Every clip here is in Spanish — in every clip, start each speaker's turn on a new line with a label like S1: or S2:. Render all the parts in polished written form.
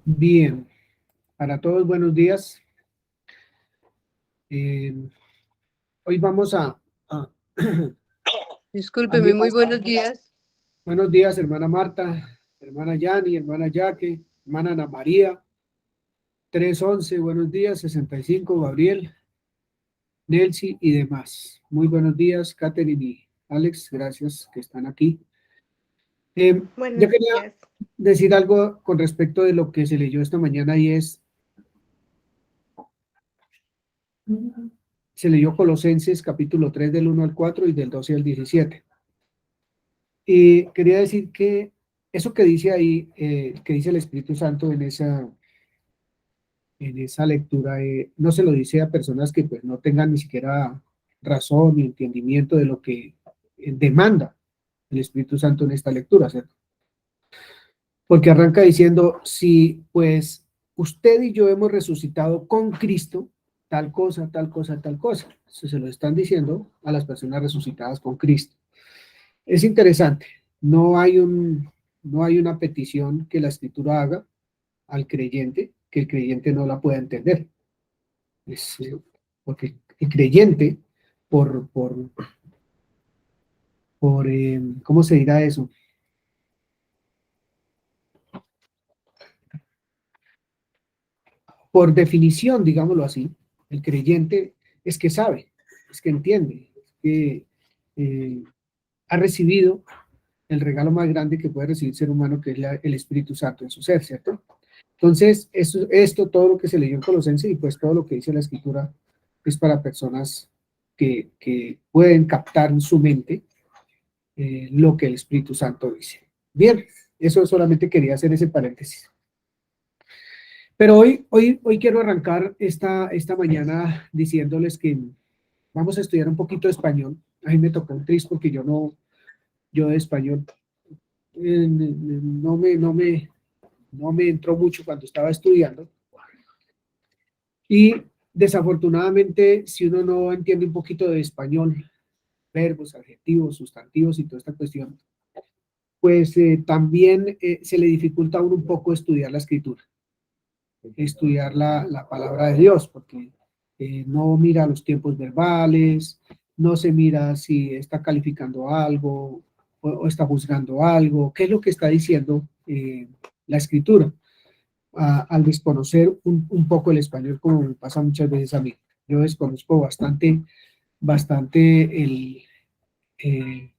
S1: Bien, para todos buenos días. Hoy vamos a
S2: Discúlpeme, muy
S1: amigos,
S2: buenos días.
S1: buenos días, hermana Marta, hermana Yani, hermana Yaque, hermana Ana María, 311, buenos días, 65, Gabriel, Nelcy y demás. Muy buenos días, Catherine y Alex, gracias que están aquí. Yo
S3: Buenos
S1: quería
S3: días.
S1: decir algo con respecto de lo que se leyó esta mañana y se leyó Colosenses capítulo 3 del 1 al 4 y del 12 al 17. Y quería decir que eso que dice ahí, que dice el Espíritu Santo en esa lectura, no se lo dice a personas que pues no tengan ni siquiera razón ni entendimiento de lo que demanda el Espíritu Santo en esta lectura, ¿cierto? Porque arranca diciendo, si pues usted y yo hemos resucitado con Cristo, tal cosa, tal cosa, tal cosa. Eso se lo están diciendo a las personas resucitadas con Cristo. Es interesante, no hay una petición que la Escritura haga al creyente que el creyente no la pueda entender. Porque el creyente, por, por, ¿cómo se dirá eso? Por definición, digámoslo así, el creyente es que sabe, es que entiende, es que ha recibido el regalo más grande que puede recibir el ser humano, que es el Espíritu Santo en su ser, ¿cierto? Entonces, esto, todo lo que se leyó en Colosenses y pues todo lo que dice la Escritura es para personas que pueden captar en su mente lo que el Espíritu Santo dice. Bien, eso solamente quería hacer ese paréntesis. Pero hoy quiero arrancar esta mañana diciéndoles que vamos a estudiar un poquito de español. A mí me tocó un tris porque yo de español no me entró mucho cuando estaba estudiando. Y desafortunadamente, si uno no entiende un poquito de español, verbos, adjetivos, sustantivos y toda esta cuestión, pues también se le dificulta a uno un poco estudiar la escritura, estudiar la palabra de Dios, porque no mira los tiempos verbales, no se mira si está calificando algo o está juzgando algo, qué es lo que está diciendo la escritura. Al desconocer un poco el español, como me pasa muchas veces a mí. Yo desconozco bastante eh,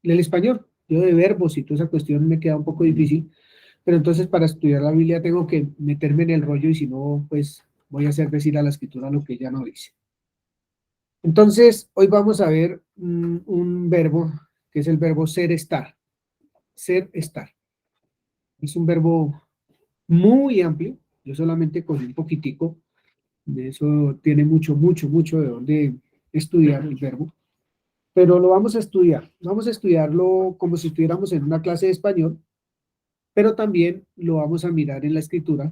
S1: el español. Yo de verbos y toda esa cuestión me queda un poco difícil, pero entonces para estudiar la Biblia tengo que meterme en el rollo y si no, pues voy a hacer decir a la escritura lo que ella no dice. Entonces, hoy vamos a ver un verbo que es el verbo ser, estar. Ser, estar. Es un verbo muy amplio. Yo solamente cogí un poquitico. De eso tiene mucho de dónde estudiar el verbo. Pero lo vamos a estudiar. Vamos a estudiarlo como si estuviéramos en una clase de español, pero también lo vamos a mirar en la escritura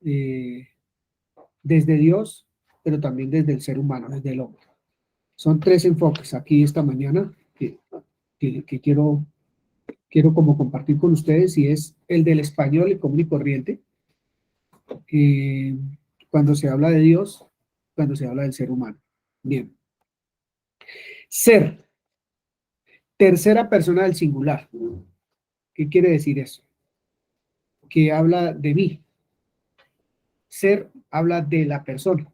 S1: eh, desde Dios, pero también desde el ser humano, desde el hombre. Son tres enfoques aquí esta mañana que quiero como compartir con ustedes y es el del español, el común y corriente, eh, cuando se habla de Dios, cuando se habla del ser humano. Bien. Ser, tercera persona del singular. ¿Qué quiere decir eso? Que habla de mí. Ser habla de la persona.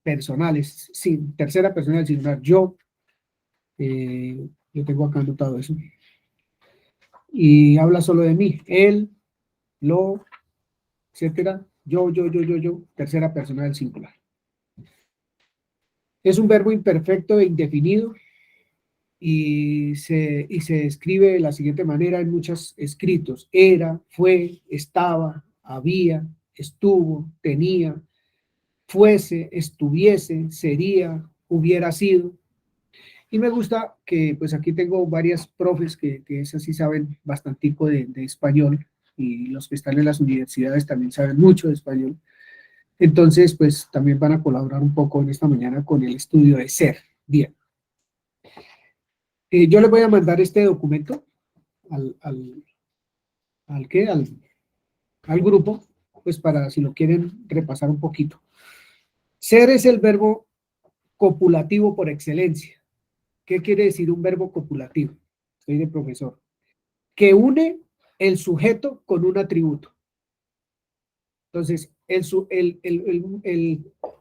S1: Personales, sí, tercera persona del singular. Yo tengo acá anotado eso. Y habla solo de mí. Él, lo, etcétera. Yo, tercera persona del singular. Es un verbo imperfecto e indefinido y se escribe de la siguiente manera en muchos escritos: era, fue, estaba, había, estuvo, tenía, fuese, estuviese, sería, hubiera sido. Y me gusta que pues aquí tengo varias profes que esas sí saben bastantico de español, y los que están en las universidades también saben mucho de español. Entonces pues también van a colaborar un poco en esta mañana con el estudio de ser. Bien. Yo les voy a mandar este documento al, al, al, ¿qué? al grupo, pues para si lo quieren repasar un poquito. Ser es el verbo copulativo por excelencia. ¿Qué quiere decir un verbo copulativo? Soy de profesor. Que une el sujeto con un atributo. Entonces, el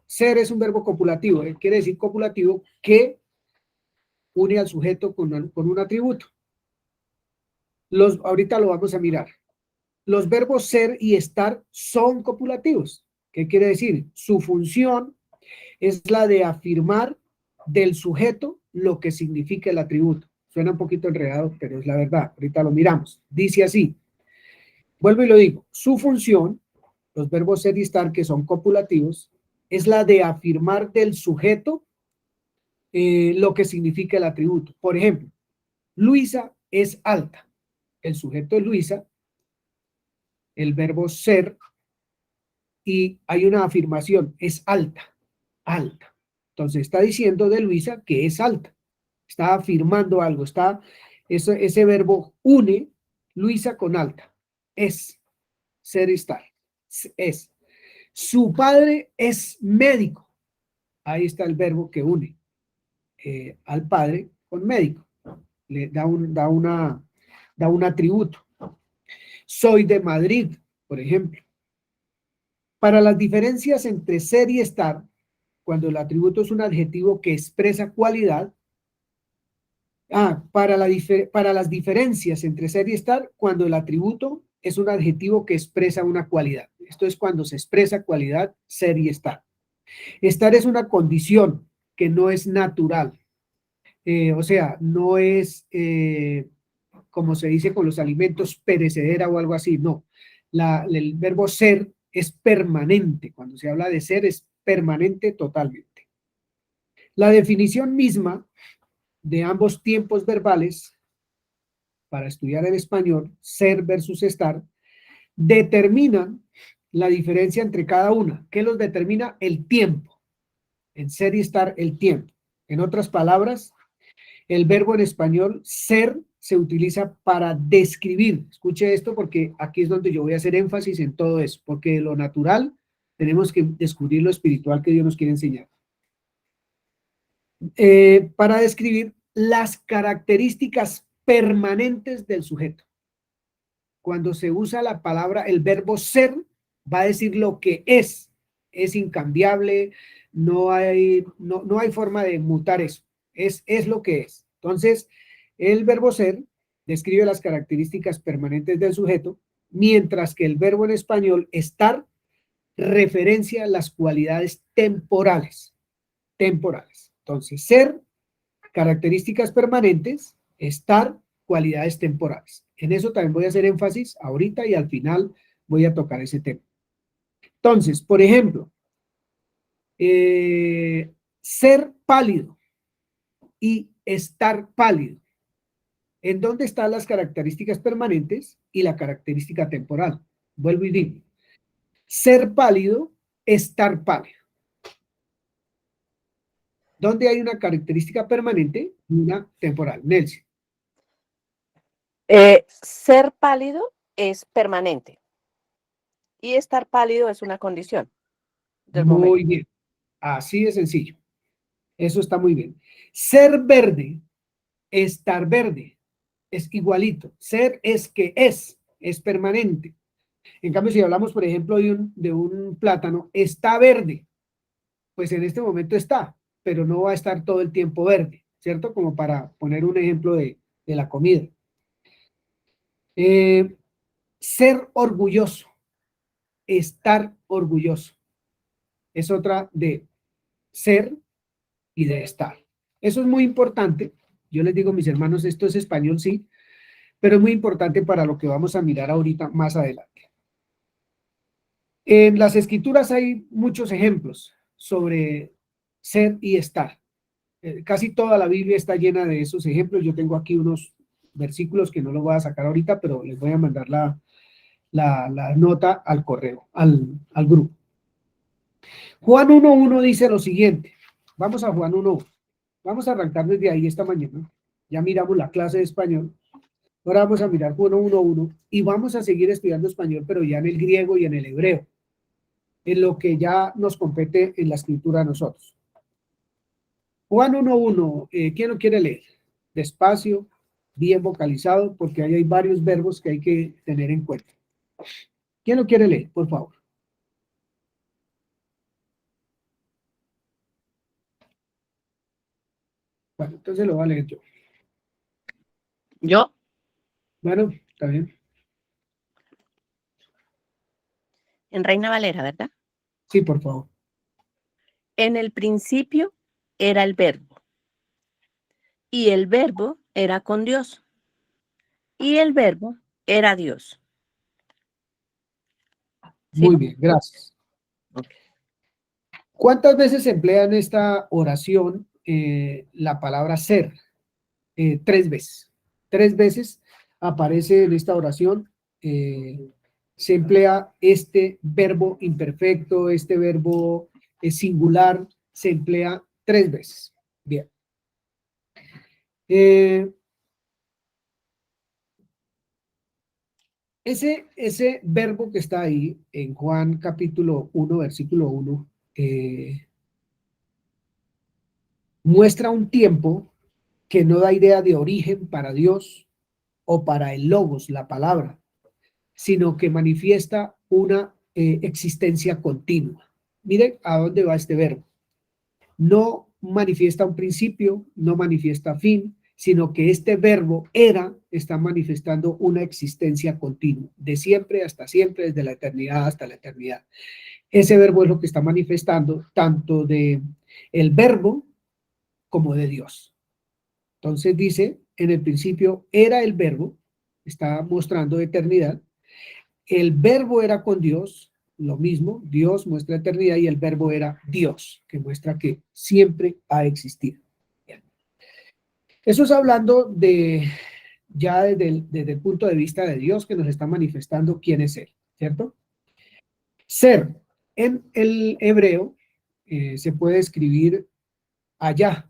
S1: ser es un verbo copulativo. Quiere decir copulativo que une al sujeto con un atributo. Ahorita lo vamos a mirar. Los verbos ser y estar son copulativos. ¿Qué quiere decir? Su función es la de afirmar del sujeto lo que significa el atributo. Suena un poquito enredado, pero es la verdad. Ahorita lo miramos. Dice así. Vuelvo y lo digo. Su función, los verbos ser y estar que son copulativos, es la de afirmar del sujeto lo que significa el atributo. Por ejemplo, Luisa es alta. El sujeto es Luisa, el verbo ser, y hay una afirmación, es alta, alta. Entonces está diciendo de Luisa que es alta. Está afirmando algo, ese verbo une Luisa con alta. Es, ser, estar. Es. Su padre es médico. Ahí está el verbo que une al padre con médico. Le da un atributo. Soy de Madrid, por ejemplo. Para las diferencias entre ser y estar, cuando el atributo es un adjetivo que expresa cualidad, para las diferencias entre ser y estar, cuando el atributo es un adjetivo que expresa una cualidad. Esto es cuando se expresa cualidad, ser y estar. Estar es una condición que no es natural. O sea, no es, como se dice con los alimentos, perecedera o algo así. No. El verbo ser es permanente. Cuando se habla de ser, es permanente totalmente. La definición misma de ambos tiempos verbales, para estudiar el español, ser versus estar, determinan la diferencia entre cada una. ¿Qué los determina? El tiempo. En ser y estar, el tiempo. En otras palabras, el verbo en español ser se utiliza para describir. Escuche esto porque aquí es donde yo voy a hacer énfasis en todo eso, porque de lo natural tenemos que descubrir lo espiritual que Dios nos quiere enseñar. Para describir las características permanentes del sujeto. Cuando se usa la palabra, el verbo ser, va a decir lo que es incambiable, no hay forma de mutar eso, es lo que es. Entonces, el verbo ser describe las características permanentes del sujeto, mientras que el verbo en español estar referencia las cualidades temporales. Entonces, ser, características permanentes, estar, cualidades temporales. En eso también voy a hacer énfasis ahorita y al final voy a tocar ese tema. Entonces, por ejemplo, ser pálido y estar pálido. ¿En dónde están las características permanentes y la característica temporal? Vuelvo y digo. Ser pálido, estar pálido. ¿Dónde hay una característica permanente y una temporal? Nelson.
S3: Ser pálido es permanente y estar pálido es una condición del momento.
S1: Muy bien, así de sencillo. Eso está muy bien. Ser verde, estar verde, es igualito. Ser es que es permanente. En cambio, si hablamos, por ejemplo, de un plátano, está verde, pues en este momento está, pero no va a estar todo el tiempo verde, ¿cierto? Como para poner un ejemplo de la comida. Ser orgulloso, estar orgulloso, es otra de ser y de estar. Eso es muy importante. Yo les digo, mis hermanos, esto es español, sí, pero es muy importante para lo que vamos a mirar ahorita más adelante. En las escrituras hay muchos ejemplos sobre ser y estar. Casi toda la Biblia está llena de esos ejemplos. Yo tengo aquí unos versículos que no los voy a sacar ahorita, pero les voy a mandar la nota al correo, al grupo. Juan 1.1 dice lo siguiente. Vamos a Juan 1.1. Vamos a arrancar desde ahí esta mañana. Ya miramos la clase de español. Ahora vamos a mirar Juan 1:1 y vamos a seguir estudiando español, pero ya en el griego y en el hebreo, en lo que ya nos compete en la escritura a nosotros. Juan 1:1, ¿quién lo quiere leer? Despacio, bien vocalizado, porque ahí hay varios verbos que hay que tener en cuenta. ¿Quién lo quiere leer, por favor? Bueno, entonces lo voy a leer yo.
S3: Yo,
S1: Bueno, está bien.
S3: en Reina Valera, ¿verdad?
S1: Sí, por favor.
S3: En el principio era el verbo, y el verbo era con Dios, y el verbo era Dios. ¿Sí?
S1: Muy bien, gracias.
S3: Ok.
S1: ¿Cuántas veces se emplea en esta oración la palabra ser? 3 veces. 3 veces aparece en esta oración. Se emplea este verbo imperfecto, este verbo singular, se emplea 3 veces. Bien. Ese verbo que está ahí en Juan capítulo 1, versículo 1, muestra un tiempo que no da idea de origen para Dios o para el logos, la palabra, sino que manifiesta una existencia continua. Miren a dónde va este verbo. No manifiesta un principio, no manifiesta fin, sino que este verbo era está manifestando una existencia continua, de siempre hasta siempre, desde la eternidad hasta la eternidad. Ese verbo es lo que está manifestando tanto de el verbo como de Dios. Entonces dice, en el principio era el verbo, está mostrando eternidad. El verbo era con Dios, lo mismo, Dios muestra eternidad y el verbo era Dios, que muestra que siempre ha existido. Bien. Eso es hablando de ya desde el punto de vista de Dios que nos está manifestando quién es Él, ¿cierto? Ser, en el hebreo, se puede escribir allá,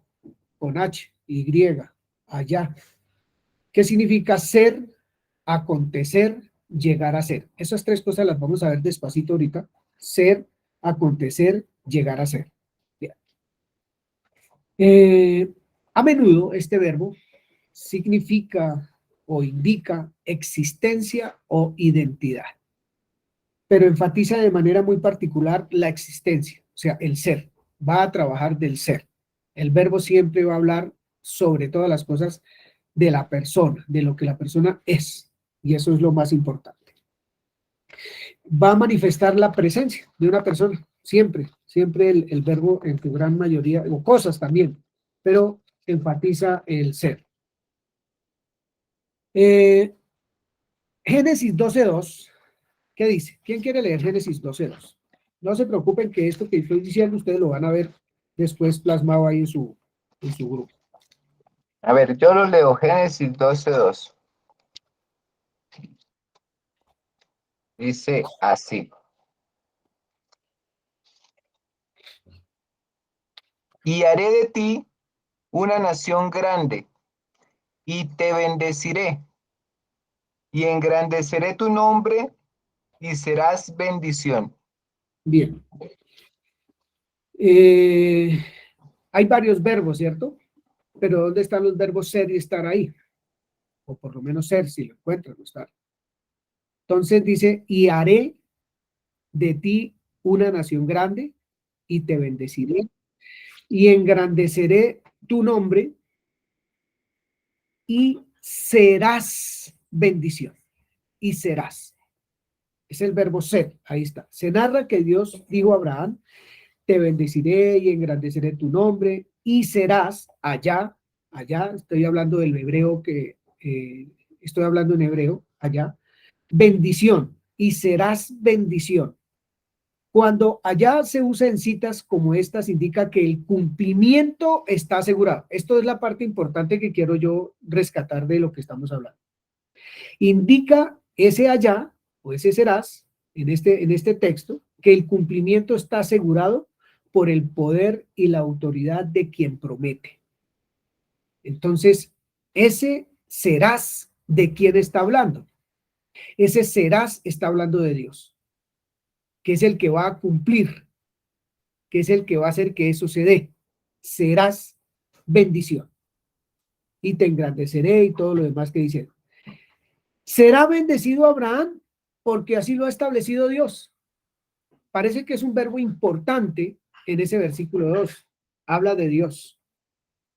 S1: con H, Y, allá. ¿Qué significa ser, acontecer, llegar a ser? Esas 3 cosas las vamos a ver despacito ahorita. Ser, acontecer, llegar a ser. Bien. A menudo este verbo significa o indica existencia o identidad, pero enfatiza de manera muy particular la existencia, o sea, el ser. Va a trabajar del ser. El verbo siempre va a hablar sobre todas las cosas de la persona, de lo que la persona es, y eso es lo más importante. Va a manifestar la presencia de una persona, siempre, siempre el verbo en su gran mayoría, o cosas también, pero enfatiza el ser. Génesis 12:2, ¿qué dice? ¿Quién quiere leer Génesis 12:2? No se preocupen que esto que estoy diciendo ustedes lo van a ver después plasmado ahí en su grupo.
S4: A ver, yo lo leo, Génesis 12:2. Dice así. Y haré de ti una nación grande, y te bendeciré, y engrandeceré tu nombre, y serás bendición.
S1: Bien. Hay varios verbos, ¿cierto? Pero ¿dónde están los verbos ser y estar ahí? O por lo menos ser, si lo encuentran, no estar. Entonces dice, y haré de ti una nación grande, y te bendeciré, y engrandeceré tu nombre, y serás bendición. Y serás. Es el verbo ser, ahí está. Se narra que Dios dijo a Abraham, te bendeciré y engrandeceré tu nombre, y serás allá, estoy hablando del hebreo estoy hablando en hebreo, allá, bendición, y serás bendición. Cuando allá se usa en citas como estas, indica que el cumplimiento está asegurado. Esto es la parte importante que quiero yo rescatar de lo que estamos hablando. Indica ese allá, o ese serás, en este texto, que el cumplimiento está asegurado por el poder y la autoridad de quien promete. Entonces, ese serás ¿de quién está hablando? Ese serás está hablando de Dios, que es el que va a cumplir, que es el que va a hacer que eso se dé. Serás bendición y te engrandeceré y todo lo demás que dice. Será bendecido Abraham porque así lo ha establecido Dios. Parece que es un verbo importante en ese versículo 2. Habla de Dios,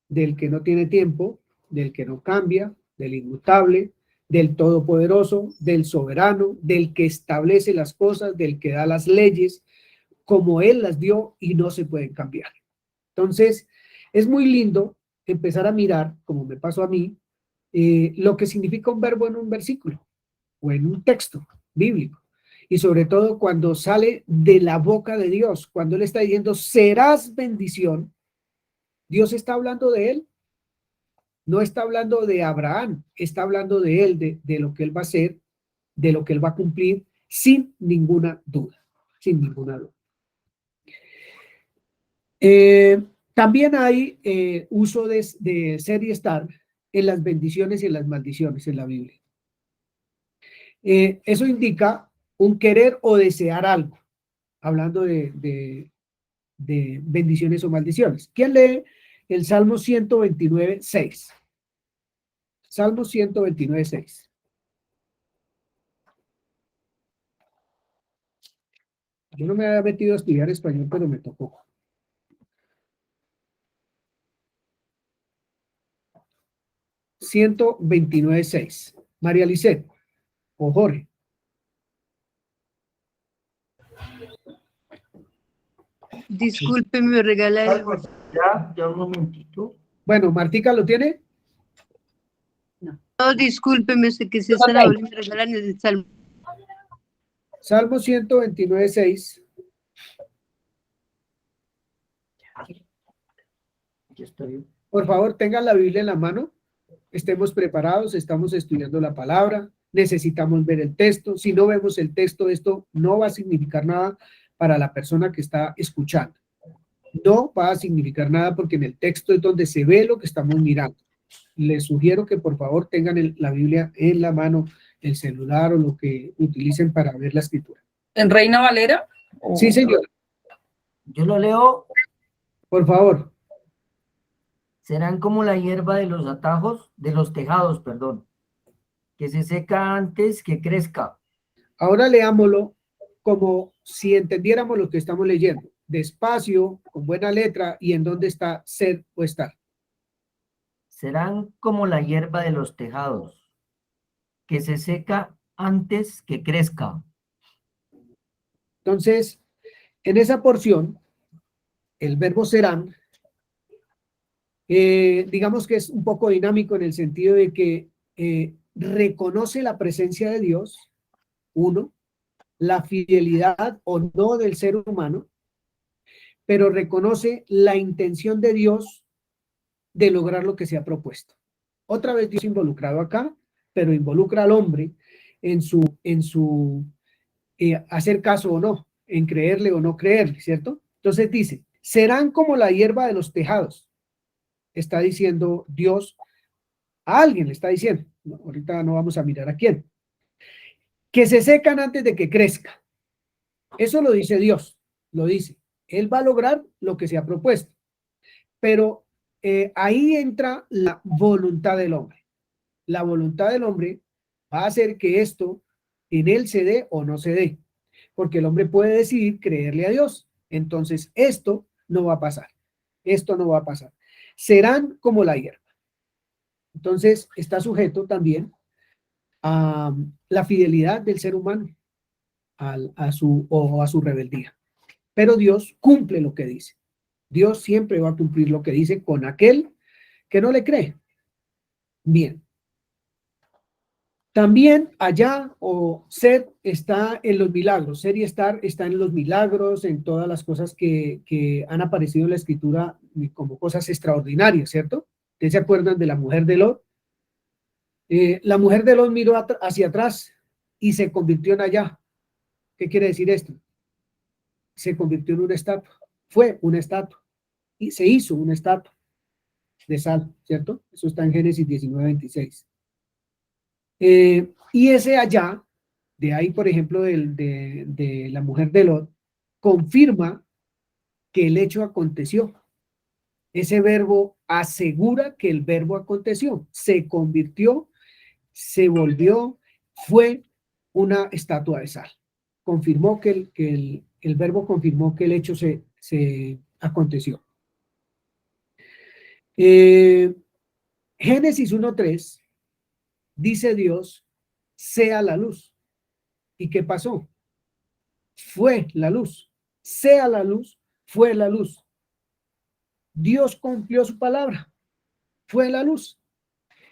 S1: del que no tiene tiempo, del que no cambia, del inmutable, del todopoderoso, del soberano, del que establece las cosas, del que da las leyes, como Él las dio y no se pueden cambiar. Entonces, es muy lindo empezar a mirar, como me pasó a mí, lo que significa un verbo en un versículo o en un texto bíblico. Y sobre todo cuando sale de la boca de Dios, cuando Él está diciendo, serás bendición, Dios está hablando de Él. No está hablando de Abraham, está hablando de Él, de lo que Él va a hacer, de lo que Él va a cumplir, sin ninguna duda, sin ninguna duda. También hay uso de ser y estar en las bendiciones y en las maldiciones en la Biblia. Eso indica un querer o desear algo, hablando de bendiciones o maldiciones. ¿Quién lee el Salmo 129, 6? Salmo 129, 6. Yo no me había metido a estudiar español, pero me tocó. $129.6. María Lisset o Jorge.
S2: Disculpe, me regala el...
S5: Ya un momentito.
S1: Bueno, Martica, ¿lo tiene?
S2: No, discúlpeme, sé que si es la me regalan el salmo.
S1: Salmo 129.6.
S5: Aquí estoy.
S1: Por favor, tengan la Biblia en la mano. Estemos preparados, estamos estudiando la palabra. Necesitamos ver el texto. Si no vemos el texto, esto no va a significar nada para la persona que está escuchando. No va a significar nada porque en el texto es donde se ve lo que estamos mirando. Les sugiero que por favor tengan la Biblia en la mano, el celular o lo que utilicen para ver la escritura.
S6: ¿En Reina Valera?
S1: Sí, señor.
S5: Yo lo leo.
S1: Por favor.
S5: Serán como la hierba de los atajos, de los tejados, perdón, que se seca antes que crezca.
S1: Ahora leámoslo como si entendiéramos lo que estamos leyendo. Despacio, con buena letra y en dónde está ser o estar.
S5: Serán como la hierba de los tejados, que se seca antes que crezca.
S1: Entonces, en esa porción, el verbo serán, digamos que es un poco dinámico en el sentido de que reconoce la presencia de Dios, uno, la fidelidad o no del ser humano, pero reconoce la intención de Dios de lograr lo que se ha propuesto. Otra vez Dios involucrado acá, pero involucra al hombre en su hacer caso o no, en creerle o no creerle, ¿cierto? Entonces dice, serán como la hierba de los tejados. Está diciendo Dios a alguien, le está diciendo. No, ahorita no vamos a mirar a quién. Que se secan antes de que crezca. Eso lo dice Dios, lo dice. Él va a lograr lo que se ha propuesto. Pero ahí entra la voluntad del hombre. La voluntad del hombre va a hacer que esto en él se dé o no se dé. Porque el hombre puede decidir creerle a Dios. Entonces, esto no va a pasar. Esto no va a pasar. Serán como la hierba. Entonces, está sujeto también a la fidelidad del ser humano, a su rebeldía. Pero Dios cumple lo que dice. Dios siempre va a cumplir lo que dice con aquel que no le cree. Bien. También allá o ser está en los milagros. Ser y estar está en los milagros, en todas las cosas que han aparecido en la escritura como cosas extraordinarias, ¿cierto? ¿Ustedes se acuerdan de la mujer de Lot? La mujer de Lot miró hacia atrás y se convirtió en allá. ¿Qué quiere decir esto? Se convirtió en una estatua. Fue una estatua. Y se hizo una estatua de sal, ¿cierto? Eso está en Génesis 19:26. Y ese allá, de ahí, por ejemplo, de la mujer de Lot, confirma que el hecho aconteció. Ese verbo asegura que el verbo aconteció, se convirtió, se volvió, fue una estatua de sal. Confirmó que el verbo confirmó que el hecho se aconteció. Génesis 1:3 dice Dios, sea la luz. ¿Y qué pasó? Fue la luz. Sea la luz, fue la luz. Dios cumplió su palabra, fue la luz.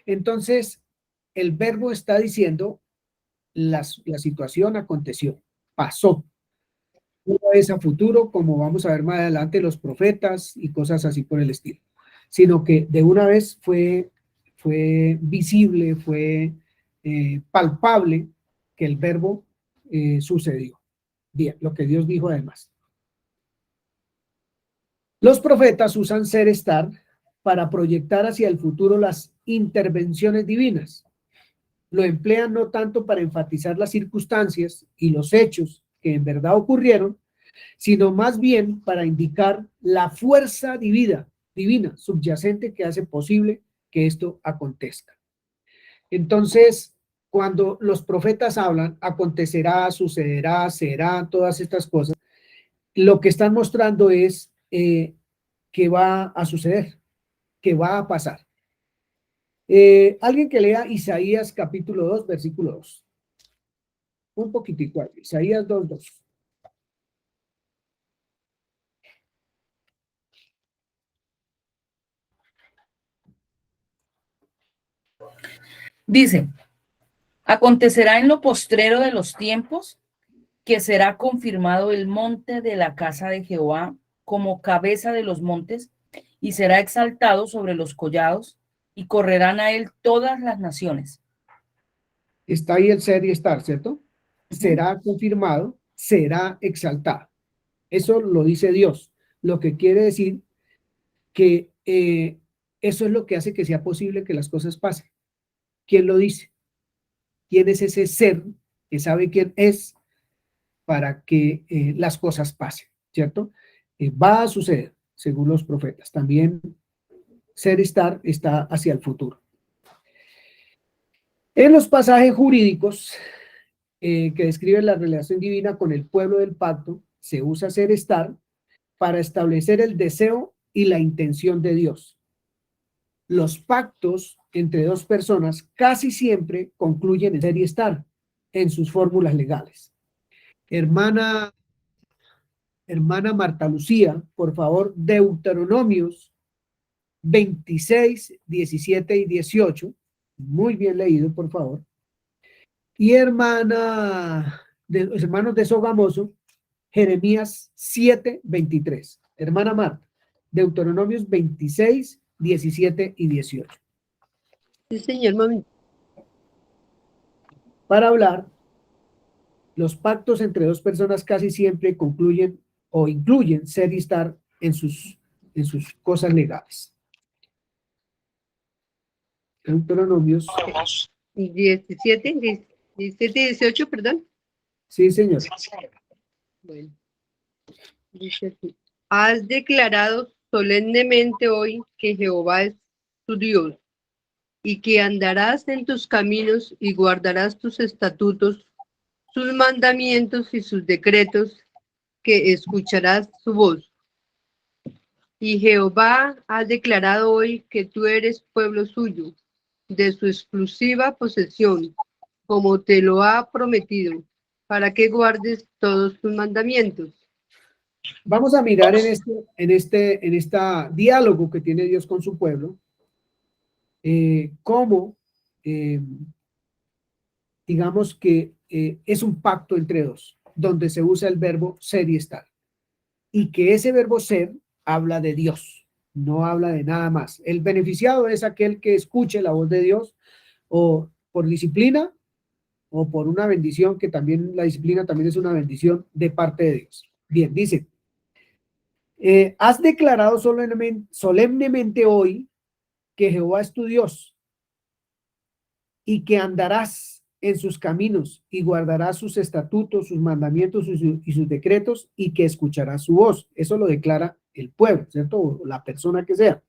S1: Entonces, el verbo está diciendo, la situación aconteció, pasó. No es a futuro, como vamos a ver más adelante los profetas y cosas así por el estilo, sino que de una vez fue visible, fue palpable que el verbo sucedió. Bien, lo que Dios dijo además. Los profetas usan ser estar para proyectar hacia el futuro las intervenciones divinas. Lo emplean no tanto para enfatizar las circunstancias y los hechos que en verdad ocurrieron, sino más bien para indicar la fuerza divina subyacente que hace posible que esto acontezca. Entonces, cuando los profetas hablan, acontecerá, sucederá, será, todas estas cosas, lo que están mostrando es que va a suceder, que va a pasar. Alguien que lea Isaías capítulo 2, versículo 2. Un poquitico ahí, Isaías 2:2.
S6: Dice, acontecerá en lo postrero de los tiempos que será confirmado el monte de la casa de Jehová como cabeza de los montes y será exaltado sobre los collados y correrán a él todas las naciones.
S1: Está ahí el ser y estar, ¿cierto? Será confirmado, será exaltado. Eso lo dice Dios, lo que quiere decir que eso es lo que hace que sea posible que las cosas pasen. ¿Quién lo dice? ¿Quién es ese ser que sabe quién es para que las cosas pasen? ¿Cierto? Va a suceder, según los profetas. También ser estar está hacia el futuro. En los pasajes jurídicos que describen la relación divina con el pueblo del pacto, se usa ser estar para establecer el deseo y la intención de Dios. Los pactos entre dos personas casi siempre concluyen en ser y estar en sus fórmulas legales. Hermana Marta Lucía, por favor, Deuteronomios 26, 17 y 18. Muy bien leído, por favor. Y hermanos de Sogamoso, Jeremías 7, 23. Hermana Marta, Deuteronomios 26, 17 y 18.
S2: Sí, señor, mami.
S1: Para hablar, los pactos entre dos personas casi siempre concluyen o incluyen ser y estar en sus cosas legales. Deuteronomios.
S2: 17 y 18, perdón.
S1: Sí, señor.
S2: Bueno, dice así. Has declarado solemnemente hoy que Jehová es tu Dios y que andarás en tus caminos y guardarás tus estatutos, sus mandamientos y sus decretos, que escucharás su voz. Y Jehová ha declarado hoy que tú eres pueblo suyo, de su exclusiva posesión, como te lo ha prometido, para que guardes todos sus mandamientos.
S1: Vamos a mirar en este diálogo que tiene Dios con su pueblo, cómo, digamos que es un pacto entre dos, donde se usa el verbo ser y estar. Y que ese verbo ser habla de Dios, no habla de nada más. El beneficiado es aquel que escuche la voz de Dios, o por disciplina, o por una bendición, que también la disciplina también es una bendición de parte de Dios. Bien, dice, has declarado solemnemente hoy que Jehová es tu Dios y que andarás en sus caminos y guardarás sus estatutos, sus mandamientos y sus decretos y que escucharás su voz. Eso lo declara el pueblo, ¿cierto? O la persona que sea.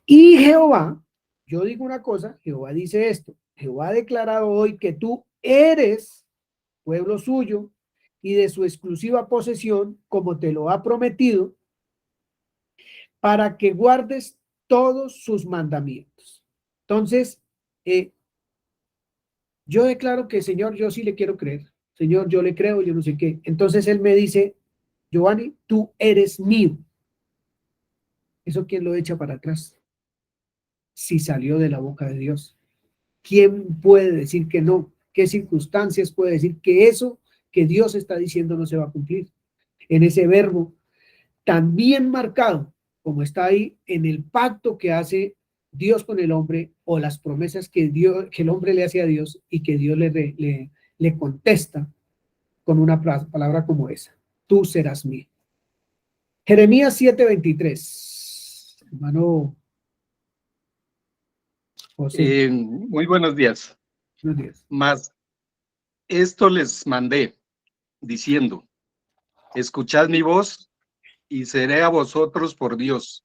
S1: Y Jehová, yo digo una cosa, Jehová dice esto, Jehová ha declarado hoy que tú eres pueblo suyo y de su exclusiva posesión, como te lo ha prometido, para que guardes todos sus mandamientos. Entonces, yo declaro que, Señor, yo sí le quiero creer. Señor, yo le creo, yo no sé qué. Entonces él me dice, Giovanni, tú eres mío. ¿Eso quién lo echa para atrás? Si salió de la boca de Dios. ¿Quién puede decir que no? ¿Qué circunstancias puede decir que eso que Dios está diciendo no se va a cumplir? En ese verbo tan bien marcado como está ahí en el pacto que hace Dios con el hombre o las promesas que el hombre le hace a Dios y que Dios le contesta con una palabra como esa. Tú serás mío. Jeremías 7:23. Hermano José,
S7: Muy buenos días.
S1: buenos días.
S7: Mas esto les mandé, diciendo, escuchad mi voz y seré a vosotros por Dios,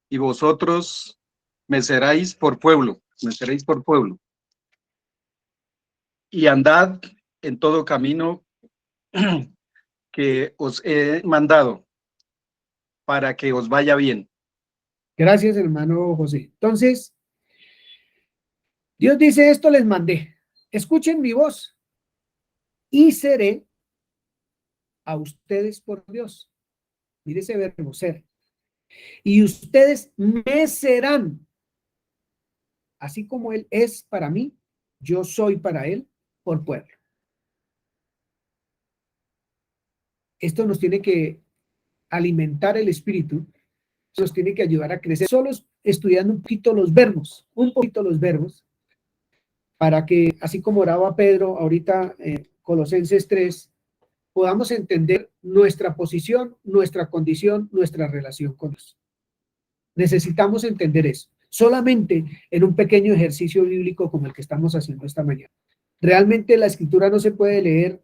S7: y vosotros me seréis por pueblo, y andad en todo camino que os he mandado, para que os vaya bien.
S1: Gracias, hermano José. Entonces, Dios dice, esto les mandé. Escuchen mi voz y seré a ustedes por Dios. Mire ese verbo, ser. Y ustedes me serán. Así como Él es para mí, yo soy para Él por pueblo. Esto nos tiene que alimentar el espíritu, nos tiene que ayudar a crecer. Solo estudiando un poquito los verbos, para que, así como oraba Pedro ahorita, Colosenses 3, podamos entender nuestra posición, nuestra condición, nuestra relación con Dios. Necesitamos entender eso, solamente en un pequeño ejercicio bíblico como el que estamos haciendo esta mañana. Realmente la escritura no se puede leer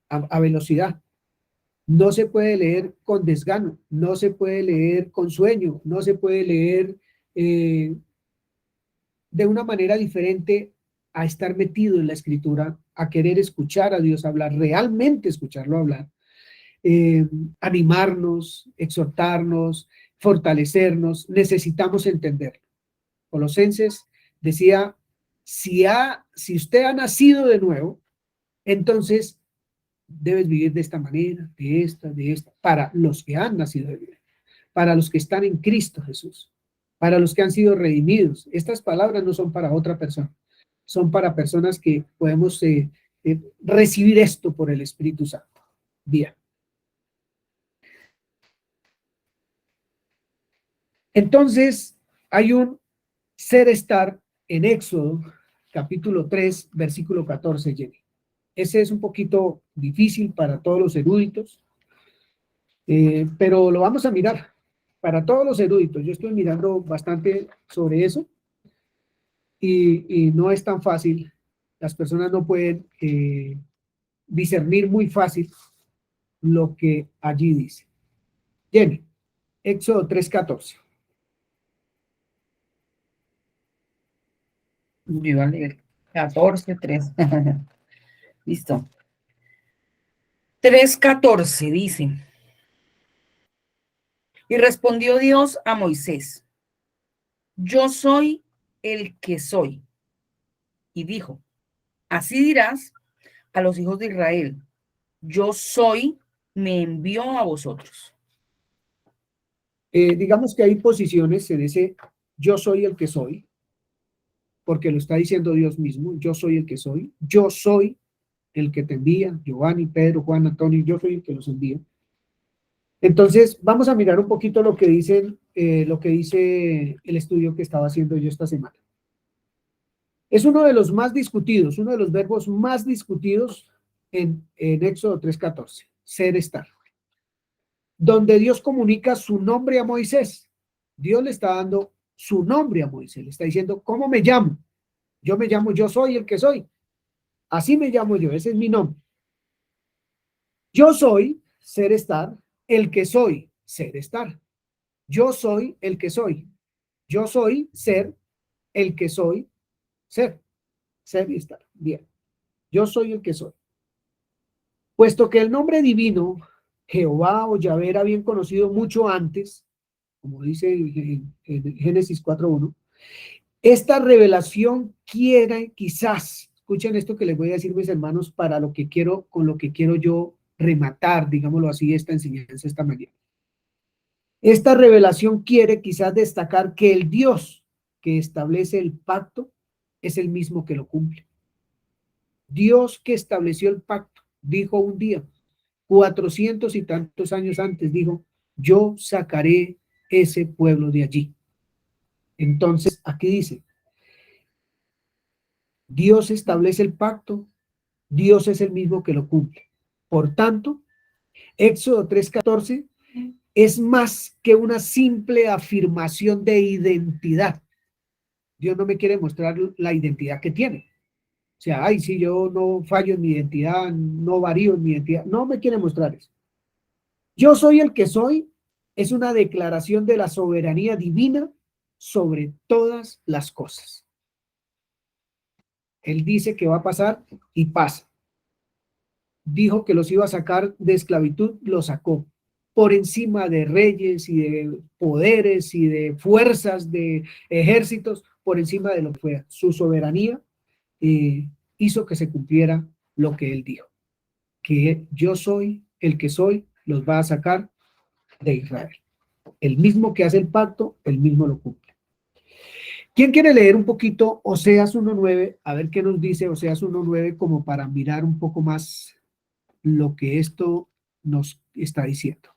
S1: a velocidad, no se puede leer con desgano, no se puede leer con sueño, no se puede leer de una manera diferente a estar metido en la escritura, a querer escuchar a Dios hablar, realmente escucharlo hablar, animarnos, exhortarnos, fortalecernos. Necesitamos entenderlo. Colosenses decía, si usted ha nacido de nuevo, entonces debes vivir de esta manera, de esta, para los que han nacido de nuevo, para los que están en Cristo Jesús, para los que han sido redimidos. Estas palabras no son para otra persona, son para personas que podemos recibir esto por el Espíritu Santo. Bien. Entonces, hay un ser estar en Éxodo, capítulo 3, versículo 14, Jenny. Ese es un poquito difícil para todos los eruditos, pero lo vamos a mirar. Para todos los eruditos, yo estoy mirando bastante sobre eso y no es tan fácil. Las personas no pueden discernir muy fácil lo que allí dice. Jenny, Éxodo 3:14.
S6: Yo iba a leer 14:3. Listo. 3:14 dice. Y respondió Dios a Moisés, yo soy el que soy. Y dijo, así dirás a los hijos de Israel, yo soy, me envió a vosotros.
S1: Digamos que hay posiciones en ese yo soy el que soy, porque lo está diciendo Dios mismo, yo soy el que soy el que te envía, Giovanni, Pedro, Juan, Antonio, yo soy el que los envía. Entonces, vamos a mirar un poquito lo que dice el estudio que estaba haciendo yo esta semana. Es uno de los más discutidos, uno de los verbos más discutidos en Éxodo 3:14, ser, estar. Donde Dios comunica su nombre a Moisés. Dios le está dando su nombre a Moisés, le está diciendo, ¿cómo me llamo? Yo me llamo Yo Soy el que soy. Así me llamo yo, ese es mi nombre. Yo soy ser estar, el que soy ser estar. Yo soy el que soy. Yo soy ser el que soy ser. Ser y estar. Bien. Yo soy el que soy. Puesto que el nombre divino, Jehová o Yahvé, era bien conocido mucho antes, como dice en Génesis 4:1, esta revelación quiere, quizás, escuchen esto que les voy a decir, mis hermanos, para lo que quiero, con lo que quiero yo rematar, digámoslo así, esta enseñanza esta mañana. Esta revelación quiere quizás destacar que el Dios que establece el pacto es el mismo que lo cumple. Dios que estableció el pacto dijo un día, 400 y tantos años antes, dijo, yo sacaré ese pueblo de allí. Entonces, aquí dice, Dios establece el pacto, Dios es el mismo que lo cumple. Por tanto, Éxodo 3:14 es más que una simple afirmación de identidad. Dios no me quiere mostrar la identidad que tiene. O sea, ay, si yo no fallo en mi identidad, no varío en mi identidad, no me quiere mostrar eso. Yo soy el que soy es una declaración de la soberanía divina sobre todas las cosas. Él dice que va a pasar y pasa. Dijo que los iba a sacar de esclavitud, lo sacó. Por encima de reyes y de poderes y de fuerzas, de ejércitos, por encima de lo que fue. Su soberanía hizo que se cumpliera lo que él dijo. Que yo soy el que soy, los va a sacar de Israel. El mismo que hace el pacto, el mismo lo cumple. ¿Quién quiere leer un poquito Oseas 1:9? A ver qué nos dice Oseas 1:9 como para mirar un poco más lo que esto nos está diciendo.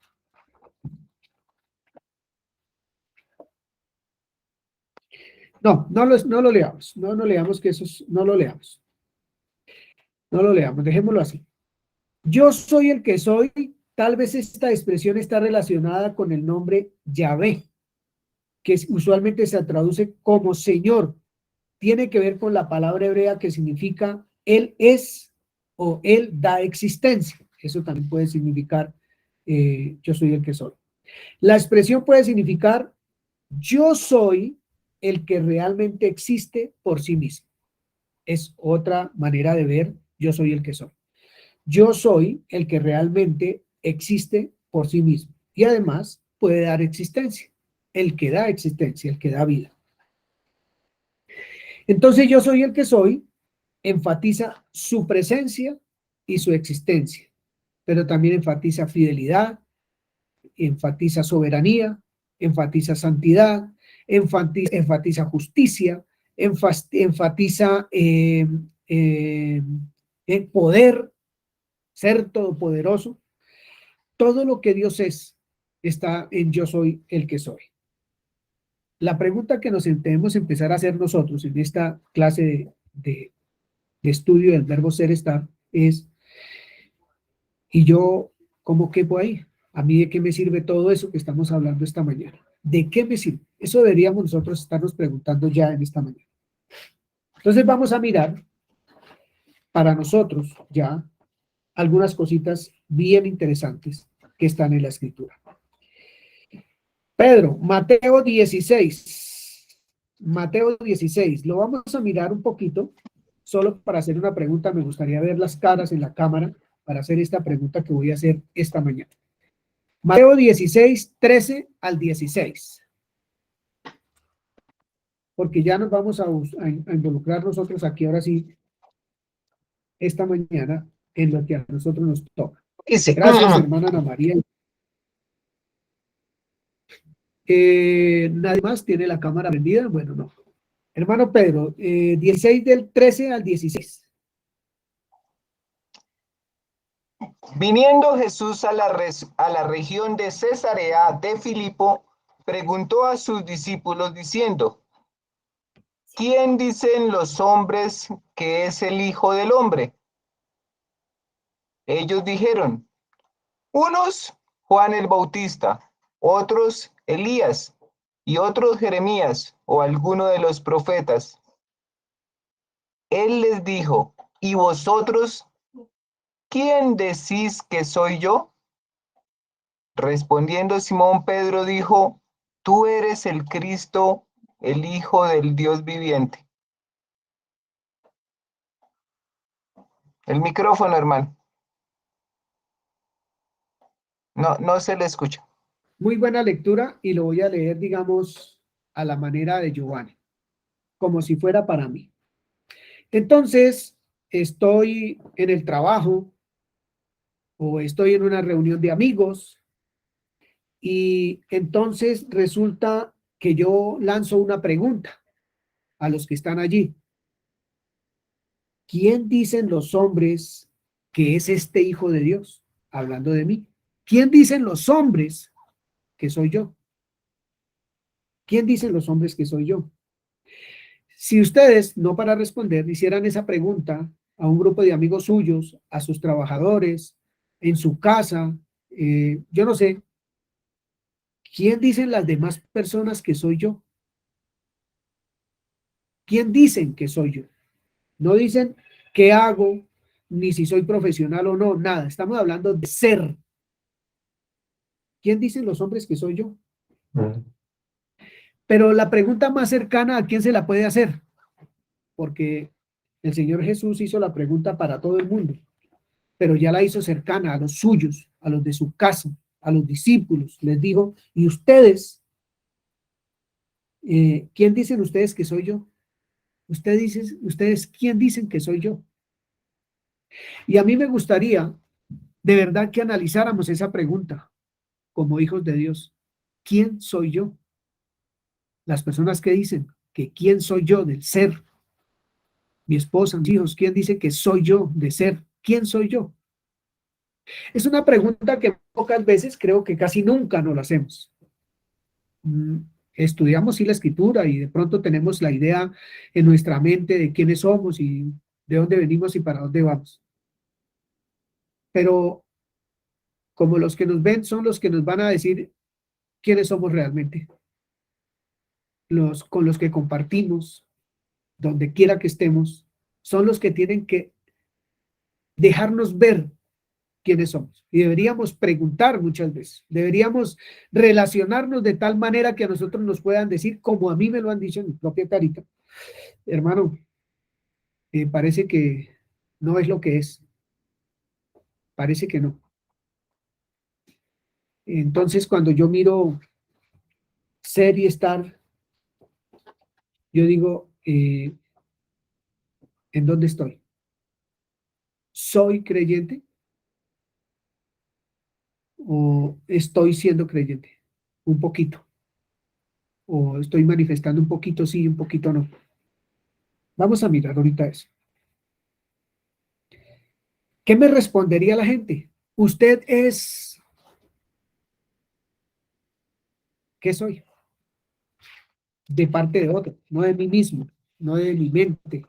S1: No lo leamos. No leamos, que eso no lo leamos. No lo leamos, dejémoslo así. Yo soy el que soy. Tal vez esta expresión está relacionada con el nombre Yahvé, que usualmente se traduce como Señor. Tiene que ver con la palabra hebrea que significa Él es o Él da existencia. Eso también puede significar yo soy el que soy. La expresión puede significar yo soy el que realmente existe por sí mismo. Es otra manera de ver yo soy el que soy. Yo soy el que realmente existe por sí mismo. Y además puede dar existencia. El que da existencia, el que da vida. Entonces yo soy el que soy enfatiza su presencia y su existencia, pero también enfatiza fidelidad, enfatiza soberanía, enfatiza santidad, enfatiza justicia, enfatiza el poder, ser todopoderoso. Todo lo que Dios es está en yo soy el que soy. La pregunta que nos debemos empezar a hacer nosotros en esta clase de estudio del verbo ser, estar, es, ¿y yo cómo quepo ahí? ¿A mí de qué me sirve todo eso que estamos hablando esta mañana? ¿De qué me sirve? Eso deberíamos nosotros estarnos preguntando ya en esta mañana. Entonces vamos a mirar para nosotros ya algunas cositas bien interesantes que están en la escritura. Pedro, Mateo 16. Mateo 16. Lo vamos a mirar un poquito, solo para hacer una pregunta. Me gustaría ver las caras en la cámara para hacer esta pregunta que voy a hacer esta mañana. Mateo 16, 13 al 16. Porque ya nos vamos a involucrar nosotros aquí ahora sí, esta mañana, en lo que a nosotros nos toca. Gracias, hermana Ana María. ¿Nadie más tiene la cámara prendida? Bueno, no. Hermano Pedro, 16 del 13 al 16.
S4: Viniendo Jesús a la región de Cesarea de Filipo, preguntó a sus discípulos diciendo, ¿quién dicen los hombres que es el Hijo del Hombre? Ellos dijeron, unos Juan el Bautista, otros Elías y otros Jeremías o alguno de los profetas. Él les dijo, ¿y vosotros quién decís que soy yo? Respondiendo Simón Pedro dijo, tú eres el Cristo, el Hijo del Dios viviente. El micrófono, hermano. No se le escucha.
S1: Muy buena lectura y lo voy a leer, digamos, a la manera de Giovanni, como si fuera para mí. Entonces, estoy en el trabajo o estoy en una reunión de amigos y entonces resulta que yo lanzo una pregunta a los que están allí. ¿Quién dicen los hombres que es este Hijo de Dios? Hablando de mí. ¿Quién dicen los hombres que soy yo? ¿Quién dicen los hombres que soy yo? Si ustedes, no para responder, hicieran esa pregunta a un grupo de amigos suyos, a sus trabajadores, en su casa, yo no sé, ¿quién dicen las demás personas que soy yo? ¿Quién dicen que soy yo? No dicen qué hago, ni si soy profesional o no, nada. Estamos hablando de ser. ¿Quién dicen los hombres que soy yo? Pero la pregunta más cercana, ¿a quién se la puede hacer? Porque el Señor Jesús hizo la pregunta para todo el mundo, pero ya la hizo cercana a los suyos, a los de su casa, a los discípulos. Les dijo, ¿y ustedes? ¿Quién dicen ustedes que soy yo? Ustedes, ¿quién dicen que soy yo? Y a mí me gustaría de verdad que analizáramos esa pregunta como hijos de Dios. ¿Quién soy yo? Las personas que dicen que quién soy yo del ser. Mi esposa, mis hijos, ¿quién dice que soy yo de ser? ¿Quién soy yo? Es una pregunta que pocas veces, creo que casi nunca nos la hacemos. Estudiamos sí la escritura y de pronto tenemos la idea en nuestra mente de quiénes somos y de dónde venimos y para dónde vamos. Pero como los que nos ven son los que nos van a decir quiénes somos realmente. Los con los que compartimos, donde quiera que estemos, son los que tienen que dejarnos ver quiénes somos. Y deberíamos preguntar muchas veces, deberíamos relacionarnos de tal manera que a nosotros nos puedan decir, como a mí me lo han dicho en mi propia carita, hermano, parece que no es lo que es. Parece que no. Entonces, cuando yo miro ser y estar, yo digo, ¿en dónde estoy? ¿Soy creyente? ¿O estoy siendo creyente? Un poquito. ¿O estoy manifestando un poquito sí, un poquito no? Vamos a mirar ahorita eso. ¿Qué me respondería la gente? Usted es... ¿Qué soy? De parte de otro, no de mí mismo, no de mi mente,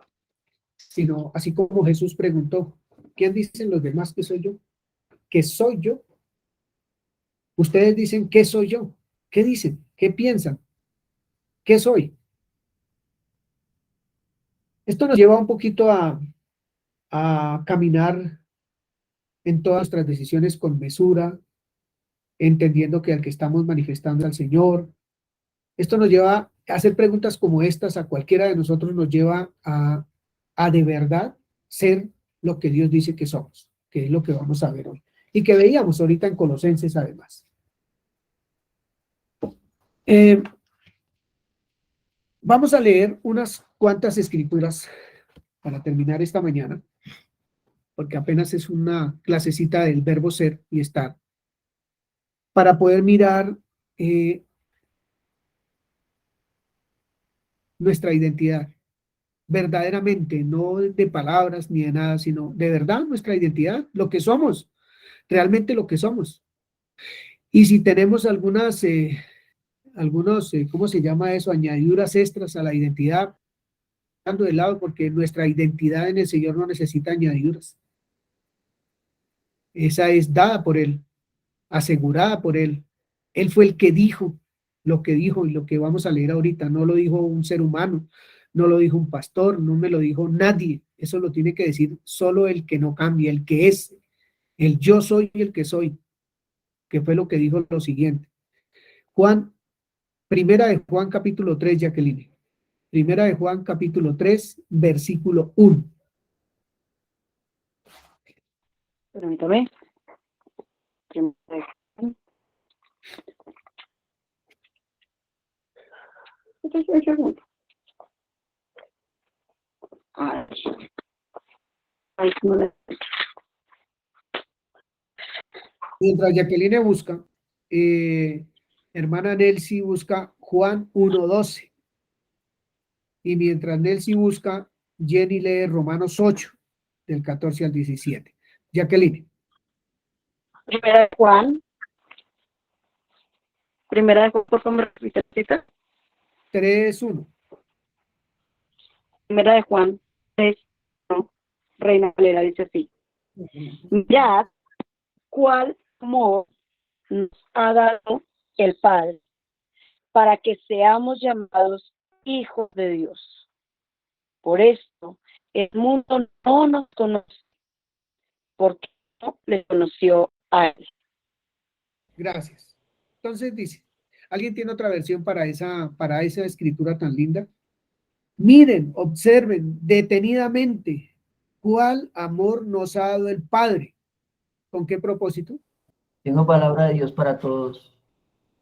S1: sino así como Jesús preguntó, ¿quién dicen los demás que soy yo? ¿Qué soy yo? Ustedes dicen, ¿qué soy yo? ¿Qué dicen? ¿Qué piensan? ¿Qué soy? Esto nos lleva un poquito a caminar en todas nuestras decisiones con mesura, entendiendo que al que estamos manifestando al Señor. Esto nos lleva a hacer preguntas como estas, a cualquiera de nosotros nos lleva a de verdad ser lo que Dios dice que somos, que es lo que vamos a ver hoy. Y que veíamos ahorita en Colosenses además. Vamos a leer unas cuantas escrituras para terminar esta mañana, porque apenas es una clasecita del verbo ser y estar, para poder mirar nuestra identidad, verdaderamente, no de palabras ni de nada, sino de verdad nuestra identidad, lo que somos, realmente lo que somos. Y si tenemos algunos, ¿cómo se llama eso? Añadiduras extras a la identidad, dando de lado, porque nuestra identidad en el Señor no necesita añadiduras. Esa es dada por Él, asegurada por Él. Él fue el que dijo lo que dijo y lo que vamos a leer ahorita. No lo dijo un ser humano, no lo dijo un pastor, no me lo dijo nadie. Eso lo tiene que decir solo el que no cambia, el que es, el yo soy y el que soy, que fue lo que dijo lo siguiente. Primera de Juan capítulo 3, Jacqueline. Primera de Juan capítulo 3, versículo 1.
S8: Permítame. Primera de Juan. Un segundo. Ay, no le-
S1: Mientras Jacqueline busca, hermana Nelcy busca Juan 1:12. Y mientras Nelcy busca, Jenny lee Romanos 8, del 14 al 17. Jacqueline.
S8: Primera de Juan. Primera de Juan, por favor, repita.
S1: 3:1.
S8: Primera de Juan 3, ¿no? Reina Valera dice así. Mirad cuál amor nos ha dado el Padre para que seamos llamados hijos de Dios. Por esto el mundo no nos conoce porque no le conoció a él.
S1: Gracias. Entonces dice, ¿alguien tiene otra versión para esa escritura tan linda? Miren, observen detenidamente cuál amor nos ha dado el Padre. ¿Con qué propósito?
S5: Tengo palabra de Dios para todos.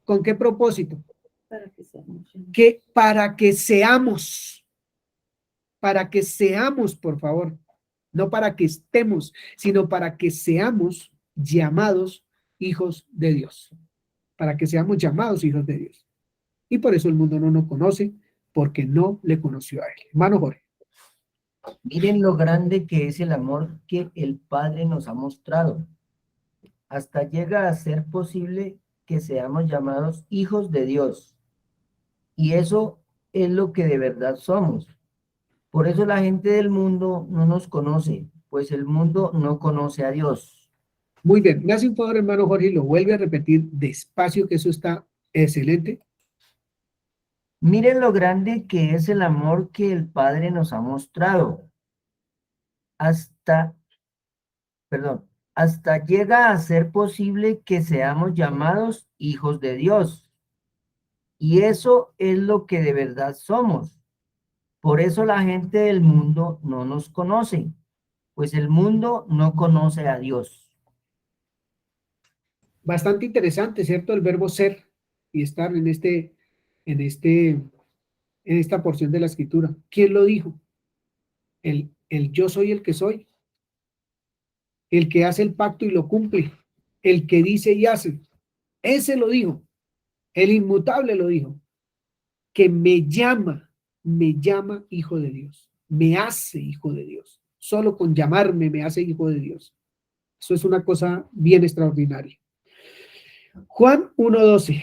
S1: ¿Con qué propósito?
S6: Para que seamos llamados.
S1: Que para que seamos, por favor, no para que estemos, sino para que seamos llamados hijos de Dios, para que seamos llamados hijos de Dios. Y por eso el mundo no nos conoce, porque no le conoció a él. Hermano Jorge.
S5: Miren lo grande que es el amor que el Padre nos ha mostrado. Hasta llega a ser posible que seamos llamados hijos de Dios. Y eso es lo que de verdad somos. Por eso la gente del mundo no nos conoce, pues el mundo no conoce a Dios.
S1: Muy bien, me hace un favor, hermano Jorge, y lo vuelve a repetir despacio, que eso está excelente.
S5: Miren lo grande que es el amor que el Padre nos ha mostrado. Hasta llega a ser posible que seamos llamados hijos de Dios. Y eso es lo que de verdad somos. Por eso la gente del mundo no nos conoce, pues el mundo no conoce a Dios.
S1: Bastante interesante, ¿cierto? El verbo ser y estar en esta porción de la escritura. ¿Quién lo dijo? El yo soy el que soy. El que hace el pacto y lo cumple. El que dice y hace. Ese lo dijo. El inmutable lo dijo. Que me llama hijo de Dios. Me hace hijo de Dios. Solo con llamarme me hace hijo de Dios. Eso es una cosa bien extraordinaria. Juan 1:12.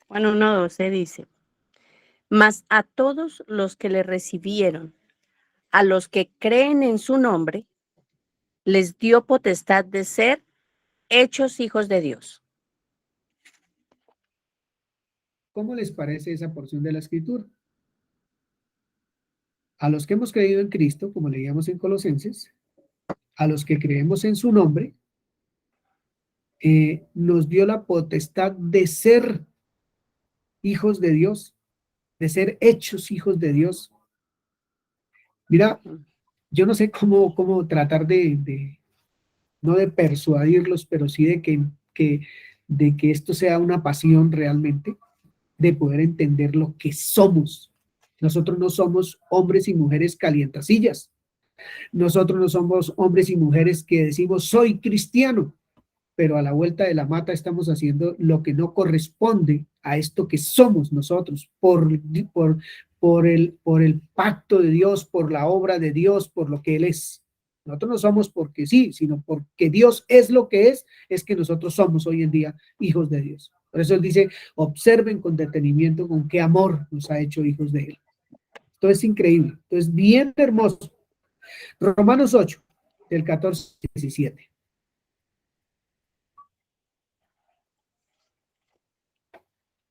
S3: Juan 1:12 dice, mas a todos los que le recibieron, a los que creen en su nombre, les dio potestad de ser hechos hijos de Dios.
S1: ¿Cómo les parece esa porción de la escritura? A los que hemos creído en Cristo, como leíamos en Colosenses, a los que creemos en su nombre, nos dio la potestad de ser hijos de Dios, de ser hechos hijos de Dios. Mira, yo no sé cómo tratar no de persuadirlos, pero sí de que esto sea una pasión realmente, de poder entender lo que somos. Nosotros no somos hombres y mujeres calientasillas. Nosotros no somos hombres y mujeres que decimos soy cristiano, pero a la vuelta de la mata estamos haciendo lo que no corresponde a esto que somos nosotros, por el pacto de Dios, por la obra de Dios, por lo que Él es. Nosotros no somos porque sí, sino porque Dios es lo que es que nosotros somos hoy en día hijos de Dios. Por eso Él dice, observen con detenimiento con qué amor nos ha hecho hijos de Él. Esto es increíble, esto es bien hermoso. Romanos 8, del 14 al 17.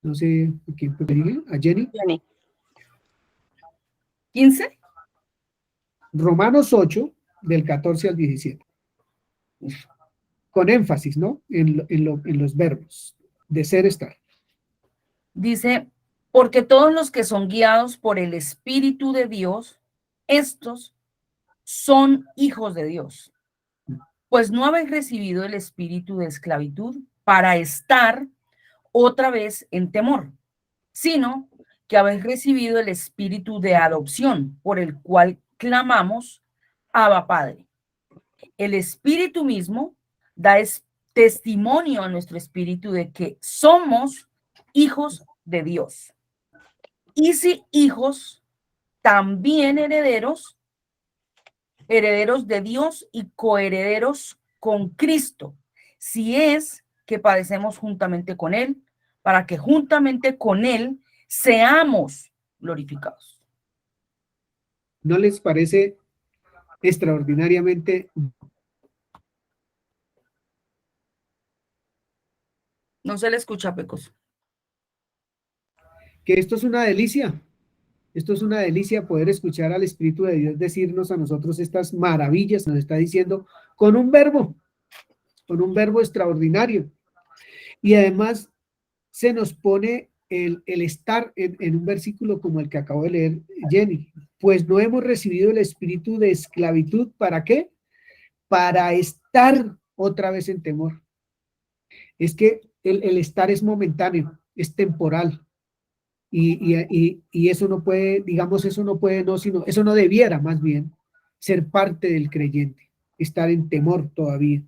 S1: No sé a quién preferir, a Jenny.
S3: Jenny.
S6: 15.
S1: Romanos 8, del 14 al 17. Con énfasis, ¿no? En los verbos de ser, estar.
S6: Dice, porque todos los que son guiados por el Espíritu de Dios, estos son hijos de Dios. Pues no habéis recibido el espíritu de esclavitud para estar otra vez en temor, sino que habéis recibido el espíritu de adopción, por el cual clamamos, Abba Padre. El Espíritu mismo da testimonio a nuestro espíritu de que somos hijos de Dios. Y si hijos, también herederos, herederos de Dios y coherederos con Cristo, si es que padecemos juntamente con Él, para que juntamente con Él seamos glorificados.
S1: ¿No les parece extraordinariamente?
S6: No se le escucha, Pecos.
S1: Que esto es una delicia. Esto es una delicia poder escuchar al Espíritu de Dios decirnos a nosotros estas maravillas, nos está diciendo con un verbo extraordinario. Y además se nos pone el estar en un versículo como el que acabo de leer Jenny. Pues no hemos recibido el espíritu de esclavitud, ¿para qué? Para estar otra vez en temor. Es que el estar es momentáneo, es temporal. Y eso no puede, digamos, eso no puede, no, sino, eso no debiera más bien ser parte del creyente, estar en temor todavía.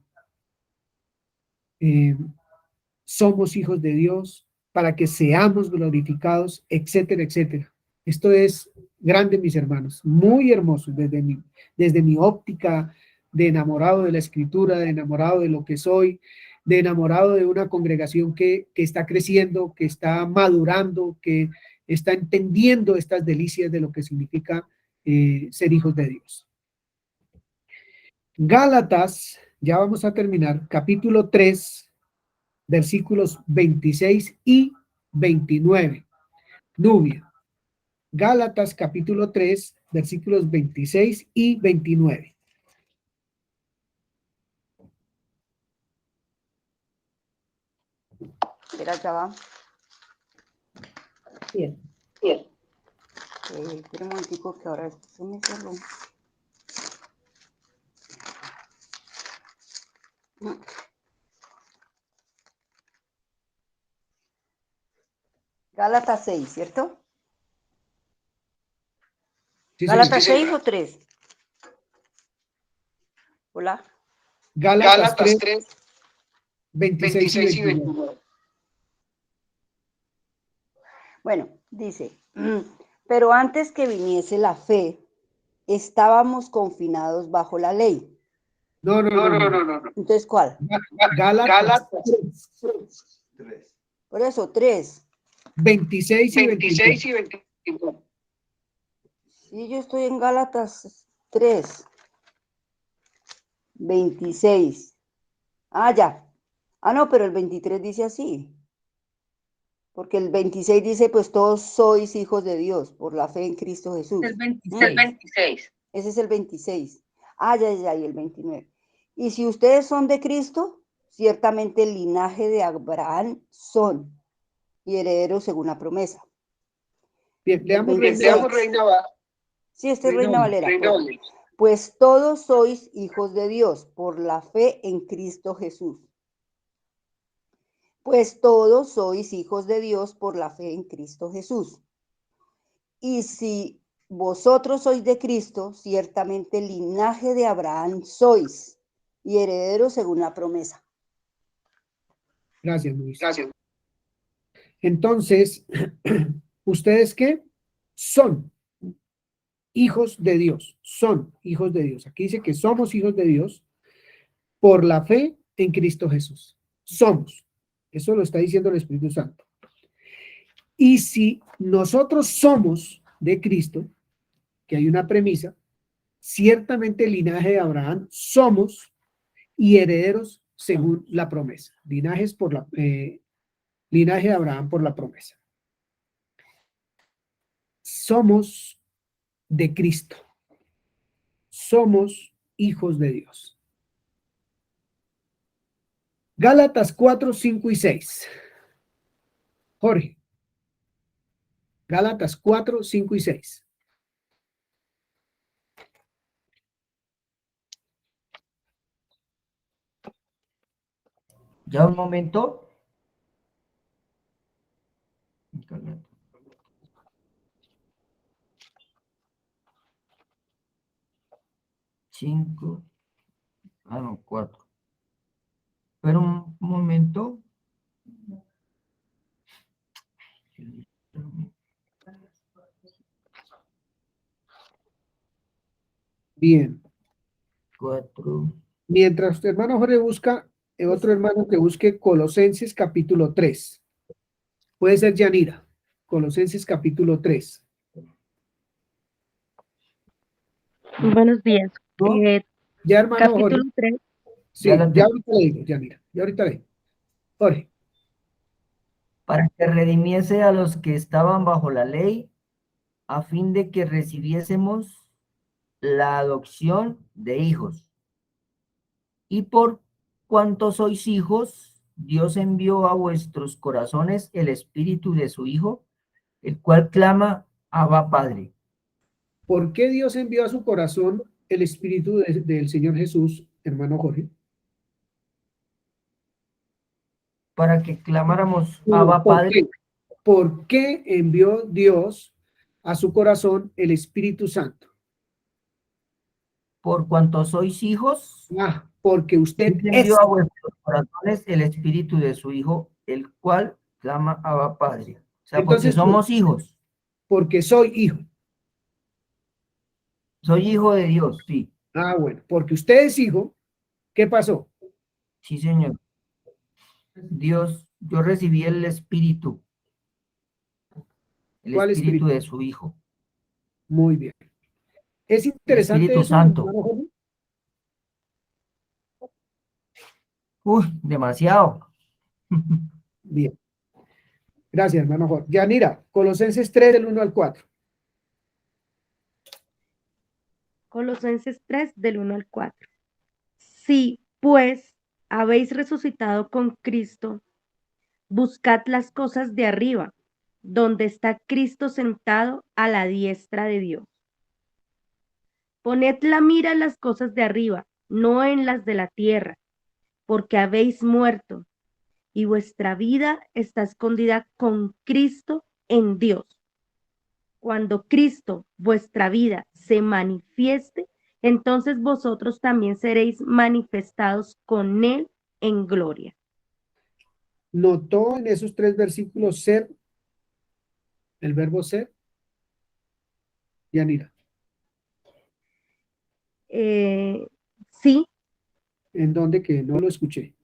S1: Somos hijos de Dios para que seamos glorificados, etcétera, etcétera. Esto es grande, mis hermanos, muy hermoso desde mi óptica de enamorado de la escritura, de enamorado de lo que soy, de enamorado de una congregación que está creciendo, que está madurando, que está entendiendo estas delicias de lo que significa ser hijos de Dios. Gálatas, ya vamos a terminar, capítulo 3, versículos 26 y 29. Nubia. Gálatas, capítulo 3, versículos 26 y 29.
S9: Espera, ya va.
S5: Bien.
S9: Espera un momentico que ahora esto se me cerró. Gálatas 6, ¿cierto?
S1: Sí,
S9: ¿Gálatas
S1: señor.
S9: 6 o 3? Hola.
S1: Gálatas 3, 26 y 29.
S9: Bueno, dice, pero antes que viniese la fe, estábamos confinados bajo la ley.
S1: No.
S9: Entonces, ¿cuál?
S1: Gálatas 3,
S9: Por eso, 3.
S1: 26 y 29.
S9: Sí, yo estoy en Gálatas 3, 26. Ah, ya. Ah, no, pero el 23 dice así. Porque el 26 dice, pues todos sois hijos de Dios por la fe en Cristo Jesús.
S6: El 26.
S9: Ese es el 26. Ah, ya, y el 29. Y si ustedes son de Cristo, ciertamente el linaje de Abraham son y herederos según la promesa.
S1: Bien, leamos
S9: Reina Valera. Sí, este es Reina Valera. Pues todos sois hijos de Dios por la fe en Cristo Jesús. Pues todos sois hijos de Dios por la fe en Cristo Jesús. Y si vosotros sois de Cristo, ciertamente el linaje de Abraham sois y herederos según la promesa.
S1: Gracias, Luis. Entonces, ¿ustedes qué? Son hijos de Dios. Son hijos de Dios. Aquí dice que somos hijos de Dios por la fe en Cristo Jesús. Somos. Eso lo está diciendo el Espíritu Santo. Y si nosotros somos de Cristo, que hay una premisa, ciertamente el linaje de Abraham somos y herederos según la promesa. Linajes por linaje de Abraham por la promesa. Somos de Cristo. Somos hijos de Dios. Gálatas 4, 5 y 6. Jorge. Gálatas 4, 5 y 6.
S5: Ya un momento. 5. No, 4. Pero un momento.
S1: Bien.
S5: 4.
S1: Mientras tu hermano Jorge busca, otro hermano que busque Colosenses capítulo 3. Puede ser Yanira. Colosenses capítulo 3.
S10: Buenos días.
S5: ¿No?
S1: Ya, hermano Jorge.
S10: Capítulo 3.
S1: Sí,
S5: Ya la
S1: ya
S5: tengo.
S1: ahorita le digo, Yanira. Ya ahorita le digo. Jorge.
S5: Para que redimiese a los que estaban bajo la ley, a fin de que recibiésemos la adopción de hijos. Y por cuanto sois hijos, Dios envió a vuestros corazones el espíritu de su Hijo, el cual clama, Abba Padre.
S1: ¿Por qué Dios envió a su corazón el espíritu del Señor Jesús, hermano Jorge?
S5: Para que clamáramos,
S1: No,
S5: Abba
S1: ¿por
S5: Padre,
S1: qué? ¿Por qué envió Dios a su corazón el Espíritu Santo?
S5: por cuanto sois hijos,
S1: Porque usted
S5: Dios
S1: es.
S5: envió a vuestros corazones el espíritu de su Hijo, el cual clama, Abba Padre. O sea, porque
S1: Entonces,
S5: somos hijos.
S1: porque soy hijo.
S5: Soy hijo de Dios, sí.
S1: Bueno, porque usted es hijo, ¿qué pasó?
S5: Sí, Señor. Dios, yo recibí el espíritu
S1: ¿Cuál espíritu?
S5: de su Hijo,
S1: Muy bien. ¿Es
S5: el
S1: interesante
S5: Espíritu
S1: eso,
S5: Santo.
S1: hermano Jorge?
S5: Uy, demasiado.
S1: Bien. Gracias, hermano Jorge. Yanira, Colosenses 3, del 1 al 4.
S10: Colosenses 3, del 1 al 4. Si, pues, habéis resucitado con Cristo, buscad las cosas de arriba, donde está Cristo sentado a la diestra de Dios. Poned la mira en las cosas de arriba, no en las de la tierra, porque habéis muerto, y vuestra vida está escondida con Cristo en Dios. Cuando Cristo, vuestra vida, se manifieste, entonces vosotros también seréis manifestados con Él en gloria.
S1: ¿Notó en esos 3 versículos ser, el verbo ser? Yanira.
S10: Sí,
S1: ¿En dónde que no lo escuché?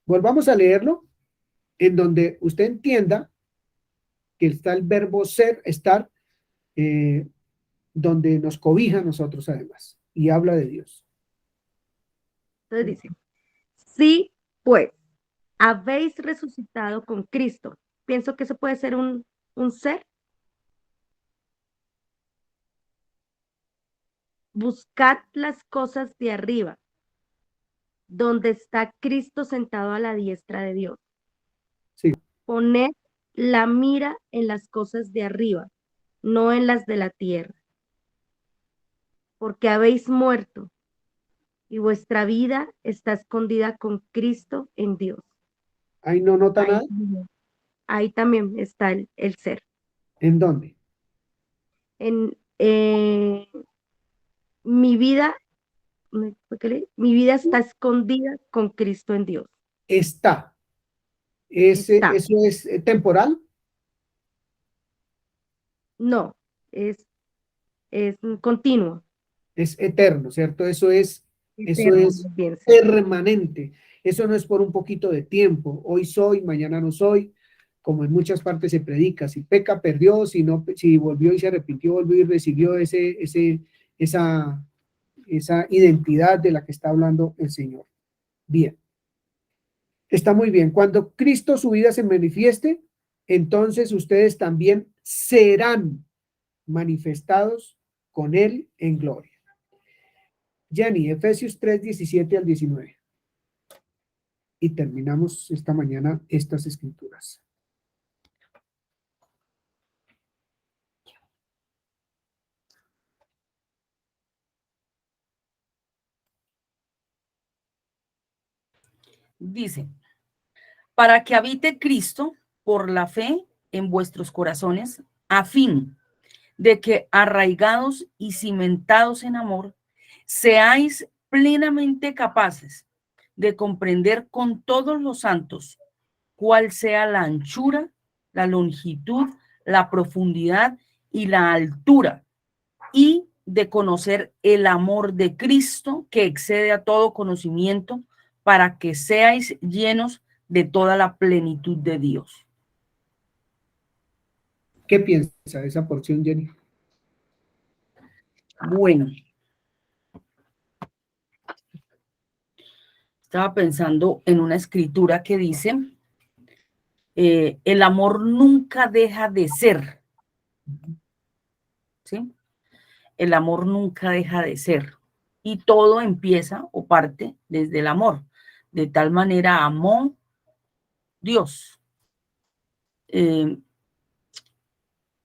S1: Volvamos a leerlo, en donde usted entienda que está el verbo ser, estar, donde nos cobija a nosotros además, y habla de Dios.
S10: entonces dice, sí, pues, habéis resucitado con Cristo. Pienso que eso puede ser un ser. Buscad las cosas de arriba, donde está Cristo sentado a la diestra de Dios.
S1: Sí.
S10: Poned la mira en las cosas de arriba, no en las de la tierra, porque habéis muerto y vuestra vida está escondida con Cristo en Dios.
S1: Ahí no nota nada.
S10: Ahí también está el ser.
S1: ¿En dónde?
S10: Mi vida está escondida con Cristo en Dios.
S1: Está.
S10: Está.
S1: ¿Eso es temporal?
S10: No, es continuo.
S1: Es eterno, ¿cierto? Eso es
S10: Eterno, bien, sí.
S1: permanente. Eso no es por un poquito de tiempo. Hoy soy, mañana no soy, como en muchas partes se predica. Si peca, perdió. Si volvió y se arrepintió, volvió y recibió esa identidad de la que está hablando el Señor. Bien. Está muy bien. Cuando Cristo su vida se manifieste, entonces ustedes también serán manifestados con Él en gloria. Jenny, Efesios 3, 17 al 19. Y terminamos esta mañana estas escrituras.
S6: Dice, para que habite Cristo por la fe en vuestros corazones, a fin de que arraigados y cimentados en amor, seáis plenamente capaces de comprender con todos los santos cuál sea la anchura, la longitud, la profundidad y la altura, y de conocer el amor de Cristo que excede a todo conocimiento, para que seáis llenos de toda la plenitud de Dios.
S1: ¿Qué piensa de esa porción, Jenny?
S6: Bueno, estaba pensando en una escritura que dice, el amor nunca deja de ser, ¿sí? El amor nunca deja de ser, y todo empieza o parte desde el amor. De tal manera amó Dios.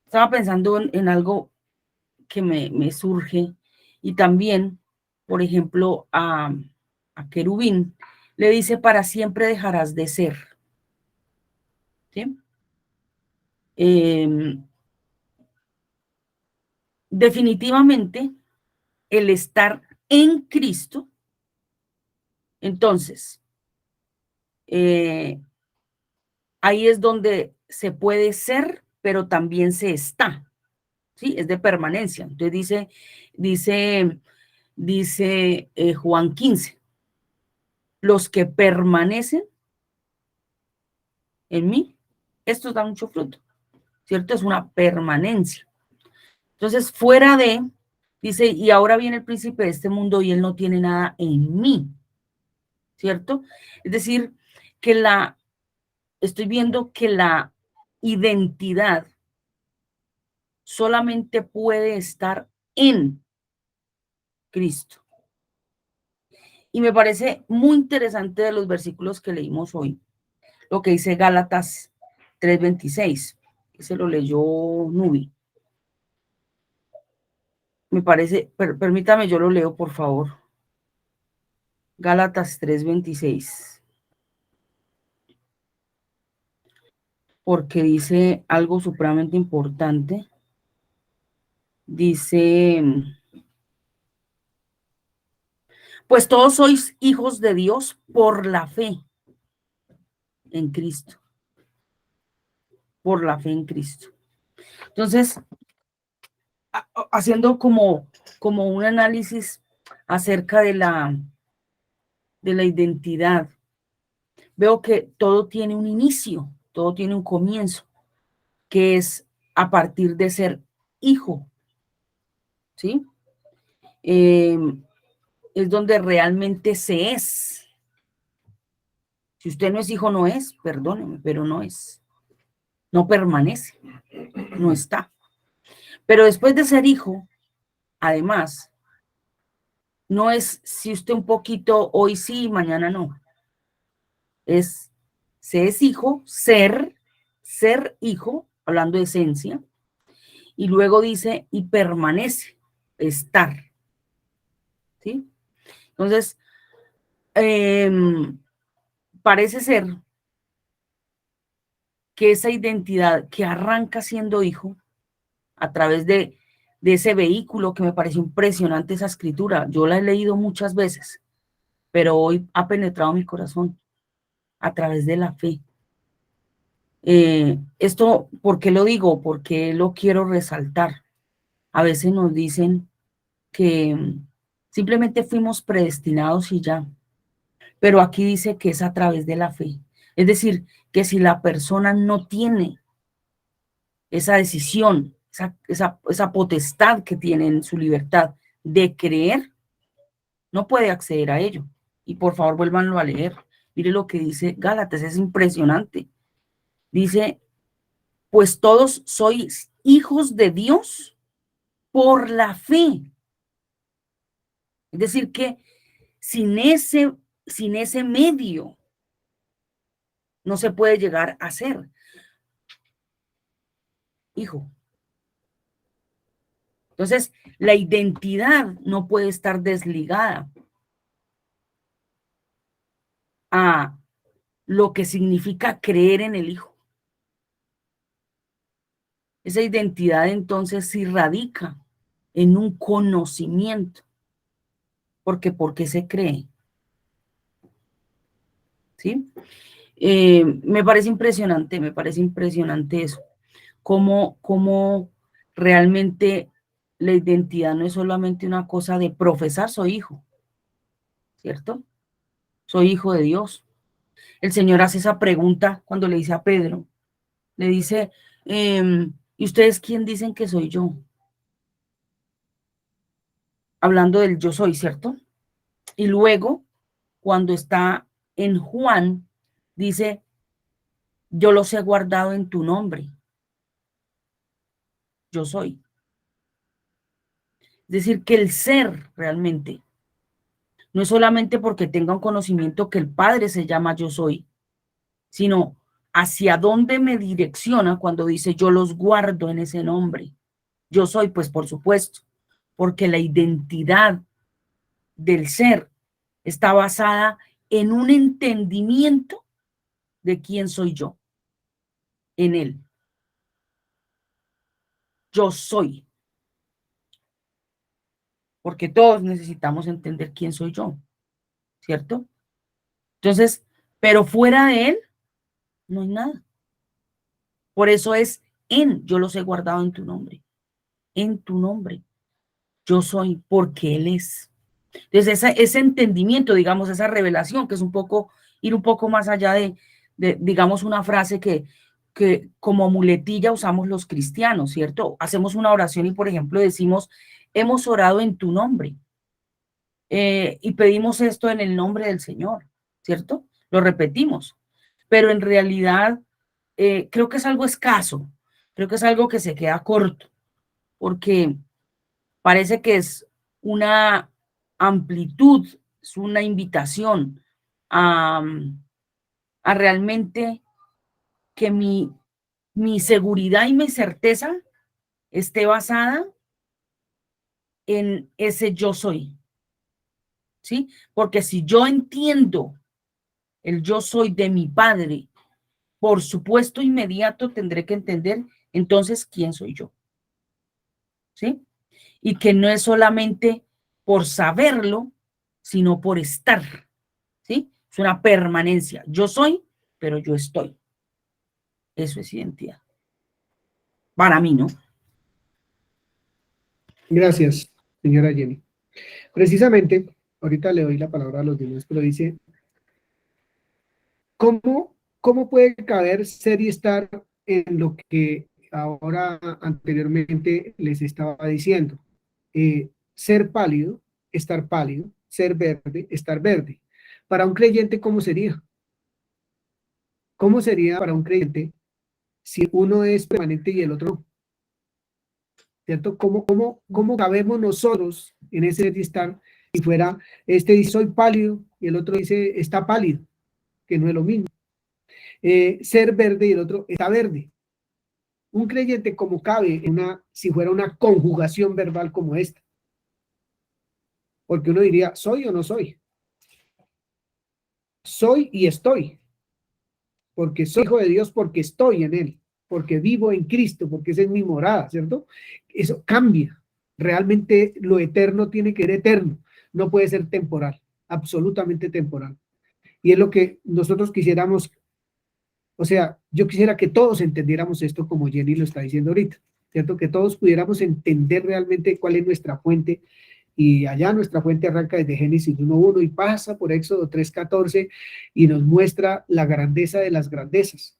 S6: Estaba pensando en algo que me surge, y también, por ejemplo, a Querubín le dice, para siempre dejarás de ser, ¿sí? Definitivamente, el estar en Cristo, entonces, ahí es donde se puede ser, pero también se está, ¿sí? Es de permanencia. Entonces dice Juan 15, los que permanecen en mí, estos dan mucho fruto, ¿cierto? Es una permanencia. Entonces, fuera de, dice, y ahora viene el príncipe de este mundo y él no tiene nada en mí, ¿cierto? Es decir, que estoy viendo que la identidad solamente puede estar en Cristo. Y me parece muy interesante de los versículos que leímos hoy, lo que dice Gálatas 3:26, que se lo leyó Nubi. Me parece, permítame, yo lo leo, por favor. Gálatas 3:26. Porque dice algo supremamente importante. Dice, pues todos sois hijos de Dios por la fe en Cristo. Por la fe en Cristo. Entonces, haciendo como un análisis acerca de la identidad, veo que todo tiene un inicio, todo tiene un comienzo, que es a partir de ser hijo, ¿sí? Es donde realmente se es. Si usted no es hijo, no es, perdóneme, pero no es. No permanece, no está. Pero después de ser hijo, además, no es si usted un poquito hoy sí, mañana no. Se es hijo, ser hijo, hablando de esencia, y luego dice, y permanece, estar. ¿Sí? Entonces, parece ser que esa identidad que arranca siendo hijo, a través de ese vehículo, que me parece impresionante esa escritura, yo la he leído muchas veces, pero hoy ha penetrado mi corazón a través de la fe. Esto, ¿por qué lo digo? Porque lo quiero resaltar. A veces nos dicen que simplemente fuimos predestinados y ya, pero aquí dice que es a través de la fe. Es decir, que si la persona no tiene esa decisión, esa potestad que tiene en su libertad de creer, no puede acceder a ello. Y por favor, vuélvanlo a leer. Mire lo que dice Gálatas, es impresionante. Dice, pues todos sois hijos de Dios por la fe. Es decir, que sin ese medio no se puede llegar a ser hijo. Entonces, la identidad no puede estar desligada a lo que significa creer en el Hijo. Esa identidad entonces sí radica en un conocimiento. Porque ¿por qué se cree? ¿Sí? Me parece impresionante eso. Cómo realmente la identidad no es solamente una cosa de profesar, soy hijo, ¿cierto? Soy hijo de Dios. El Señor hace esa pregunta cuando le dice a Pedro, le dice, ¿y ustedes quién dicen que soy yo? Hablando del yo soy, ¿cierto? Y luego, cuando está en Juan, dice, yo los he guardado en tu nombre. Yo soy. Es decir, que el ser realmente no es solamente porque tenga un conocimiento que el Padre se llama yo soy, sino hacia dónde me direcciona cuando dice yo los guardo en ese nombre. Yo soy, pues por supuesto, porque la identidad del ser está basada en un entendimiento de quién soy yo, en él. Yo soy. Porque todos necesitamos entender quién soy yo, ¿cierto? Entonces, pero fuera de él, no hay nada. Por eso es yo los he guardado en tu nombre. Yo soy porque él es. Entonces, ese entendimiento, digamos, esa revelación, que es ir un poco más allá de digamos, una frase que como muletilla usamos los cristianos, ¿cierto? Hacemos una oración y, por ejemplo, decimos, hemos orado en tu nombre. Y pedimos esto en el nombre del Señor, ¿cierto? Lo repetimos. Pero en realidad, creo que es algo escaso. Creo que es algo que se queda corto, porque parece que es una amplitud, es una invitación a realmente que mi seguridad y mi certeza esté basada en ese yo soy, ¿sí? Porque si yo entiendo el yo soy de mi Padre, por supuesto inmediato tendré que entender entonces quién soy yo, ¿sí? Y que no es solamente por saberlo, sino por estar, ¿sí? Es una permanencia. Yo soy, pero yo estoy. Eso es identidad. Para mí, ¿no?
S1: Gracias, señora Jenny. Precisamente, ahorita le doy la palabra a los demás, pero dice, ¿cómo puede caber ser y estar en lo que ahora anteriormente les estaba diciendo? Ser pálido, ser verde, estar verde. Para un creyente, ¿cómo sería? ¿Cómo sería para un creyente si uno es permanente y el otro no? ¿Cierto? ¿Cómo cabemos nosotros en ese estar si fuera, este dice soy pálido y el otro dice está pálido, que no es lo mismo? Ser verde y el otro está verde. Un creyente como cabe si fuera una conjugación verbal como esta. Porque uno diría, ¿soy o no soy? Soy y estoy. Porque soy hijo de Dios, porque estoy en Él. Porque vivo en Cristo, porque esa es mi morada, ¿cierto? Eso cambia. Realmente lo eterno tiene que ser eterno. No puede ser temporal, absolutamente temporal. Y es lo que nosotros quisiéramos. O sea, yo quisiera que todos entendiéramos esto como Jenny lo está diciendo ahorita, ¿cierto? Que todos pudiéramos entender realmente cuál es nuestra fuente. Y allá nuestra fuente arranca desde Génesis 1:1 y pasa por Éxodo 3:14 y nos muestra la grandeza de las grandezas.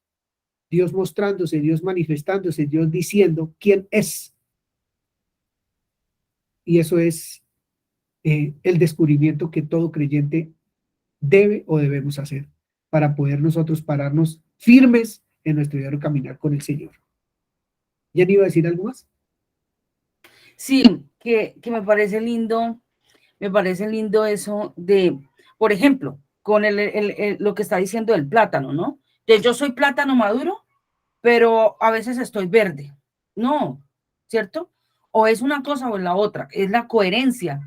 S1: Dios mostrándose, Dios manifestándose, Dios diciendo quién es. Y eso es el descubrimiento que todo creyente debe o debemos hacer para poder nosotros pararnos firmes en nuestro diario caminar con el Señor. ¿Ya ni iba a decir algo más?
S6: Sí, que me parece lindo eso de, por ejemplo, con lo que está diciendo del plátano, ¿no? Yo soy plátano maduro, pero a veces estoy verde. No, ¿cierto? O es una cosa o es la otra, es la coherencia.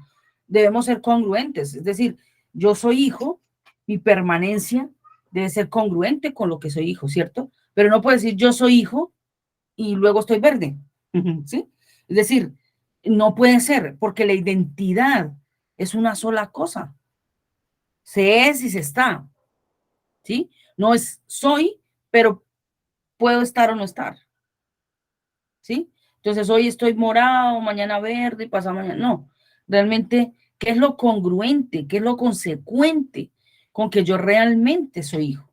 S6: Debemos ser congruentes, es decir, yo soy hijo, mi permanencia debe ser congruente con lo que soy hijo, ¿cierto? Pero no puedo decir yo soy hijo y luego estoy verde, ¿sí? Es decir, no puede ser, porque la identidad es una sola cosa. Se es y se está, ¿sí? No es soy, pero puedo estar o no estar, ¿sí? Entonces hoy estoy morado, mañana verde, pasado mañana, no. Realmente, ¿qué es lo congruente? ¿Qué es lo consecuente con que yo realmente soy hijo?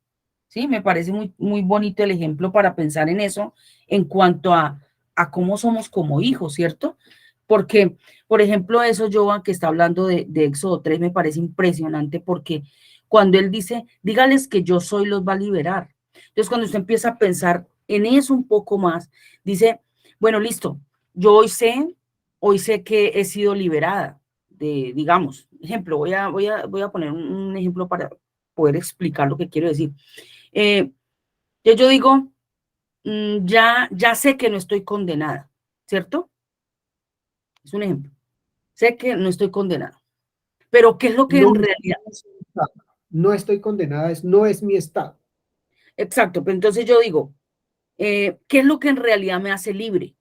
S6: ¿Sí? Me parece muy, muy bonito el ejemplo para pensar en eso en cuanto a cómo somos como hijos, ¿cierto? Porque, por ejemplo, eso, Joan, que está hablando de Éxodo 3, me parece impresionante porque cuando él dice, dígales que yo soy, los va a liberar. Entonces, cuando usted empieza a pensar en eso un poco más, dice, bueno, listo, yo hoy sé que he sido liberada de, digamos, ejemplo, voy a poner un ejemplo para poder explicar lo que quiero decir. Yo digo, ya sé que no estoy condenada, ¿cierto? Es un ejemplo. Sé que no estoy condenada. Pero ¿qué es lo que
S1: No,
S6: en realidad?
S1: no estoy condenada, no es mi estado.
S6: Exacto, pero entonces yo digo, ¿qué es lo que en realidad me hace libre?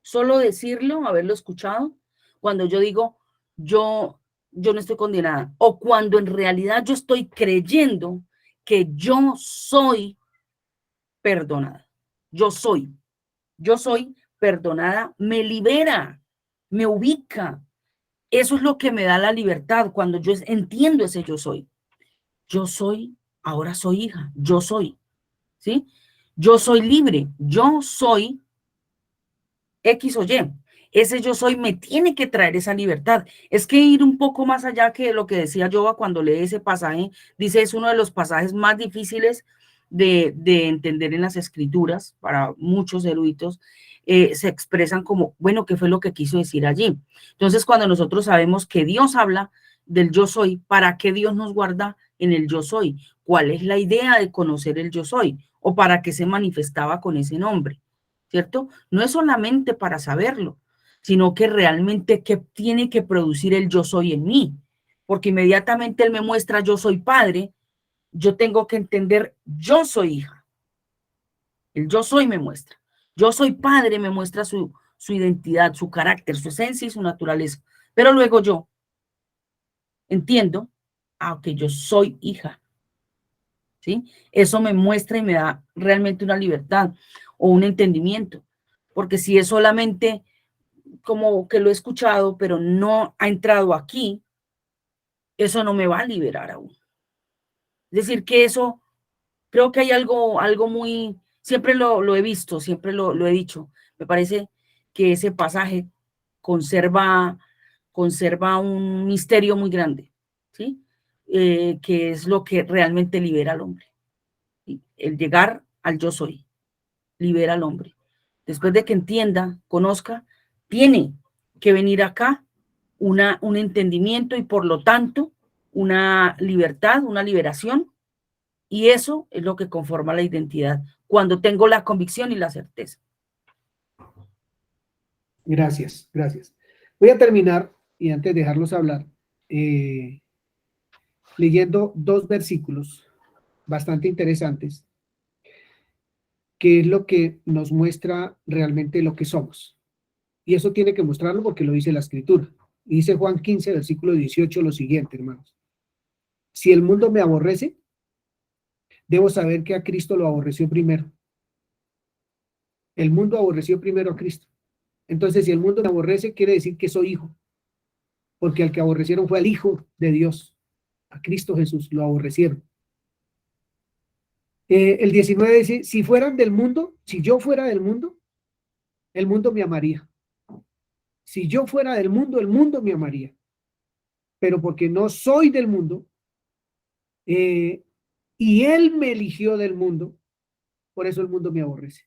S6: Solo decirlo, haberlo escuchado, cuando yo digo, yo no estoy condenada, o cuando en realidad yo estoy creyendo que yo soy perdonada. Yo soy perdonada, me libera, me ubica. Eso es lo que me da la libertad cuando yo entiendo ese yo soy. Yo soy, ahora soy hija, yo soy, ¿sí? Yo soy libre, yo soy X o Y. Ese yo soy me tiene que traer esa libertad. Es que ir un poco más allá que lo que decía Yoba cuando lee ese pasaje, dice es uno de los pasajes más difíciles de entender en las escrituras para muchos eruditos. Se expresan como, bueno, ¿qué fue lo que quiso decir allí? Entonces, cuando nosotros sabemos que Dios habla del yo soy, ¿para qué Dios nos guarda en el yo soy? ¿Cuál es la idea de conocer el yo soy? ¿O para qué se manifestaba con ese nombre? ¿Cierto? No es solamente para saberlo, sino que realmente qué tiene que producir el yo soy en mí, porque inmediatamente él me muestra yo soy padre, yo tengo que entender yo soy hija, el yo soy me muestra, yo soy padre me muestra su identidad, su carácter, su esencia y su naturaleza, pero luego yo entiendo, que yo soy hija, ¿sí? Eso me muestra y me da realmente una libertad o un entendimiento, porque si es solamente como que lo he escuchado, pero no ha entrado aquí, eso no me va a liberar aún. Es decir, que eso, creo que hay algo muy, siempre lo he visto, siempre lo he dicho, me parece que ese pasaje conserva un misterio muy grande, ¿sí? Que es lo que realmente libera al hombre. ¿Sí? El llegar al yo soy, libera al hombre. Después de que entienda, conozca, tiene que venir acá un entendimiento y por lo tanto una libertad, una liberación, y eso es lo que conforma la identidad, cuando tengo la convicción y la certeza.
S1: Gracias, gracias. Voy a terminar, y antes de dejarlos hablar, leyendo dos versículos bastante interesantes, que es lo que nos muestra realmente lo que somos. Y eso tiene que mostrarlo porque lo dice la Escritura. Y dice Juan 15, versículo 18, lo siguiente, hermanos. Si el mundo me aborrece, debo saber que a Cristo lo aborreció primero. El mundo aborreció primero a Cristo. Entonces, si el mundo me aborrece, quiere decir que soy hijo. Porque al que aborrecieron fue al Hijo de Dios, a Cristo Jesús, lo aborrecieron. El 19 dice, si fueran del mundo, si yo fuera del mundo, el mundo me amaría. Si yo fuera del mundo, el mundo me amaría. Pero porque no soy del mundo, y Él me eligió del mundo, por eso el mundo me aborrece.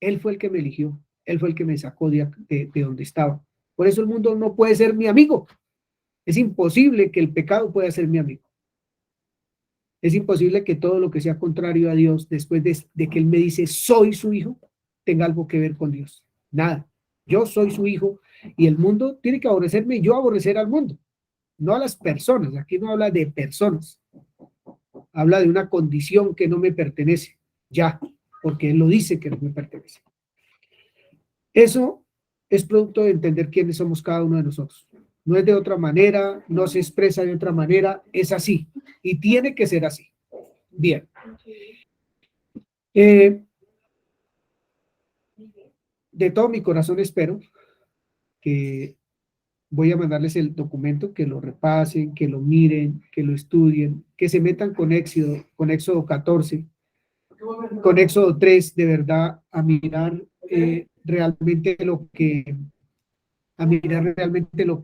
S1: Él fue el que me eligió, Él fue el que me sacó de donde estaba. Por eso el mundo no puede ser mi amigo. Es imposible que el pecado pueda ser mi amigo. Es imposible que todo lo que sea contrario a Dios, después de que Él me dice, soy su hijo, tenga algo que ver con Dios. Nada. Yo soy su hijo y el mundo tiene que aborrecerme y yo aborrecer al mundo, no a las personas. Aquí no habla de personas. Habla de una condición que no me pertenece, ya, porque Él lo dice que no me pertenece. Eso es producto de entender quiénes somos cada uno de nosotros. No es de otra manera, no se expresa de otra manera, es así. Y tiene que ser así. Bien. De todo mi corazón espero que voy a mandarles el documento, que lo repasen, que lo miren, que lo estudien, que se metan con Éxodo 14, con Éxodo 3, de verdad, a mirar realmente lo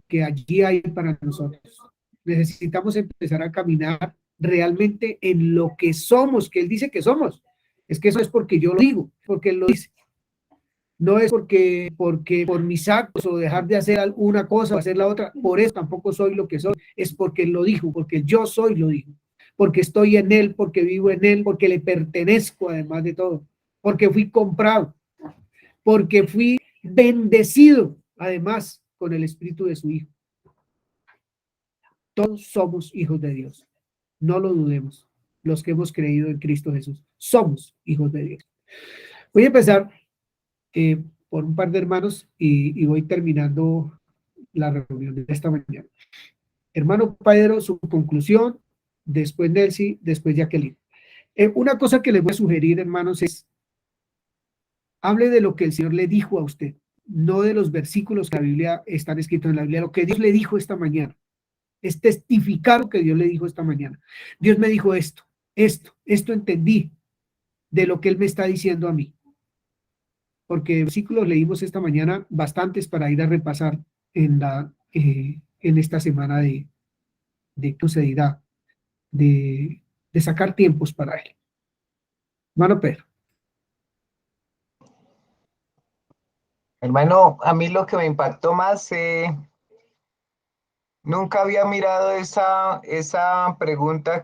S1: que allí hay para nosotros. Necesitamos empezar a caminar realmente en lo que somos, que Él dice que somos. Es que eso es porque yo lo digo, porque Él lo dice. No es porque por mis actos o dejar de hacer una cosa o hacer la otra, por eso tampoco soy lo que soy, es porque Él lo dijo, porque yo soy lo dijo, porque estoy en Él, porque vivo en Él, porque le pertenezco además de todo, porque fui comprado, porque fui bendecido además con el espíritu de su Hijo. Todos somos hijos de Dios, no lo dudemos, los que hemos creído en Cristo Jesús, somos hijos de Dios. Voy a empezar por un par de hermanos y voy terminando la reunión de esta mañana. Hermano Pedro, su conclusión, después Nelcy, después Jacqueline. Una cosa que les voy a sugerir, hermanos, es hable de lo que el Señor le dijo a usted, no de los versículos que la Biblia están escritos en la Biblia, lo que Dios le dijo esta mañana. Es testificar lo que Dios le dijo esta mañana. Dios me dijo esto entendí de lo que Él me está diciendo a mí. Porque versículos leímos esta mañana bastantes para ir a repasar en esta semana de concedida, de sacar tiempos para Él. Hermano Pedro.
S4: Hermano, a mí lo que me impactó más, nunca había mirado esa pregunta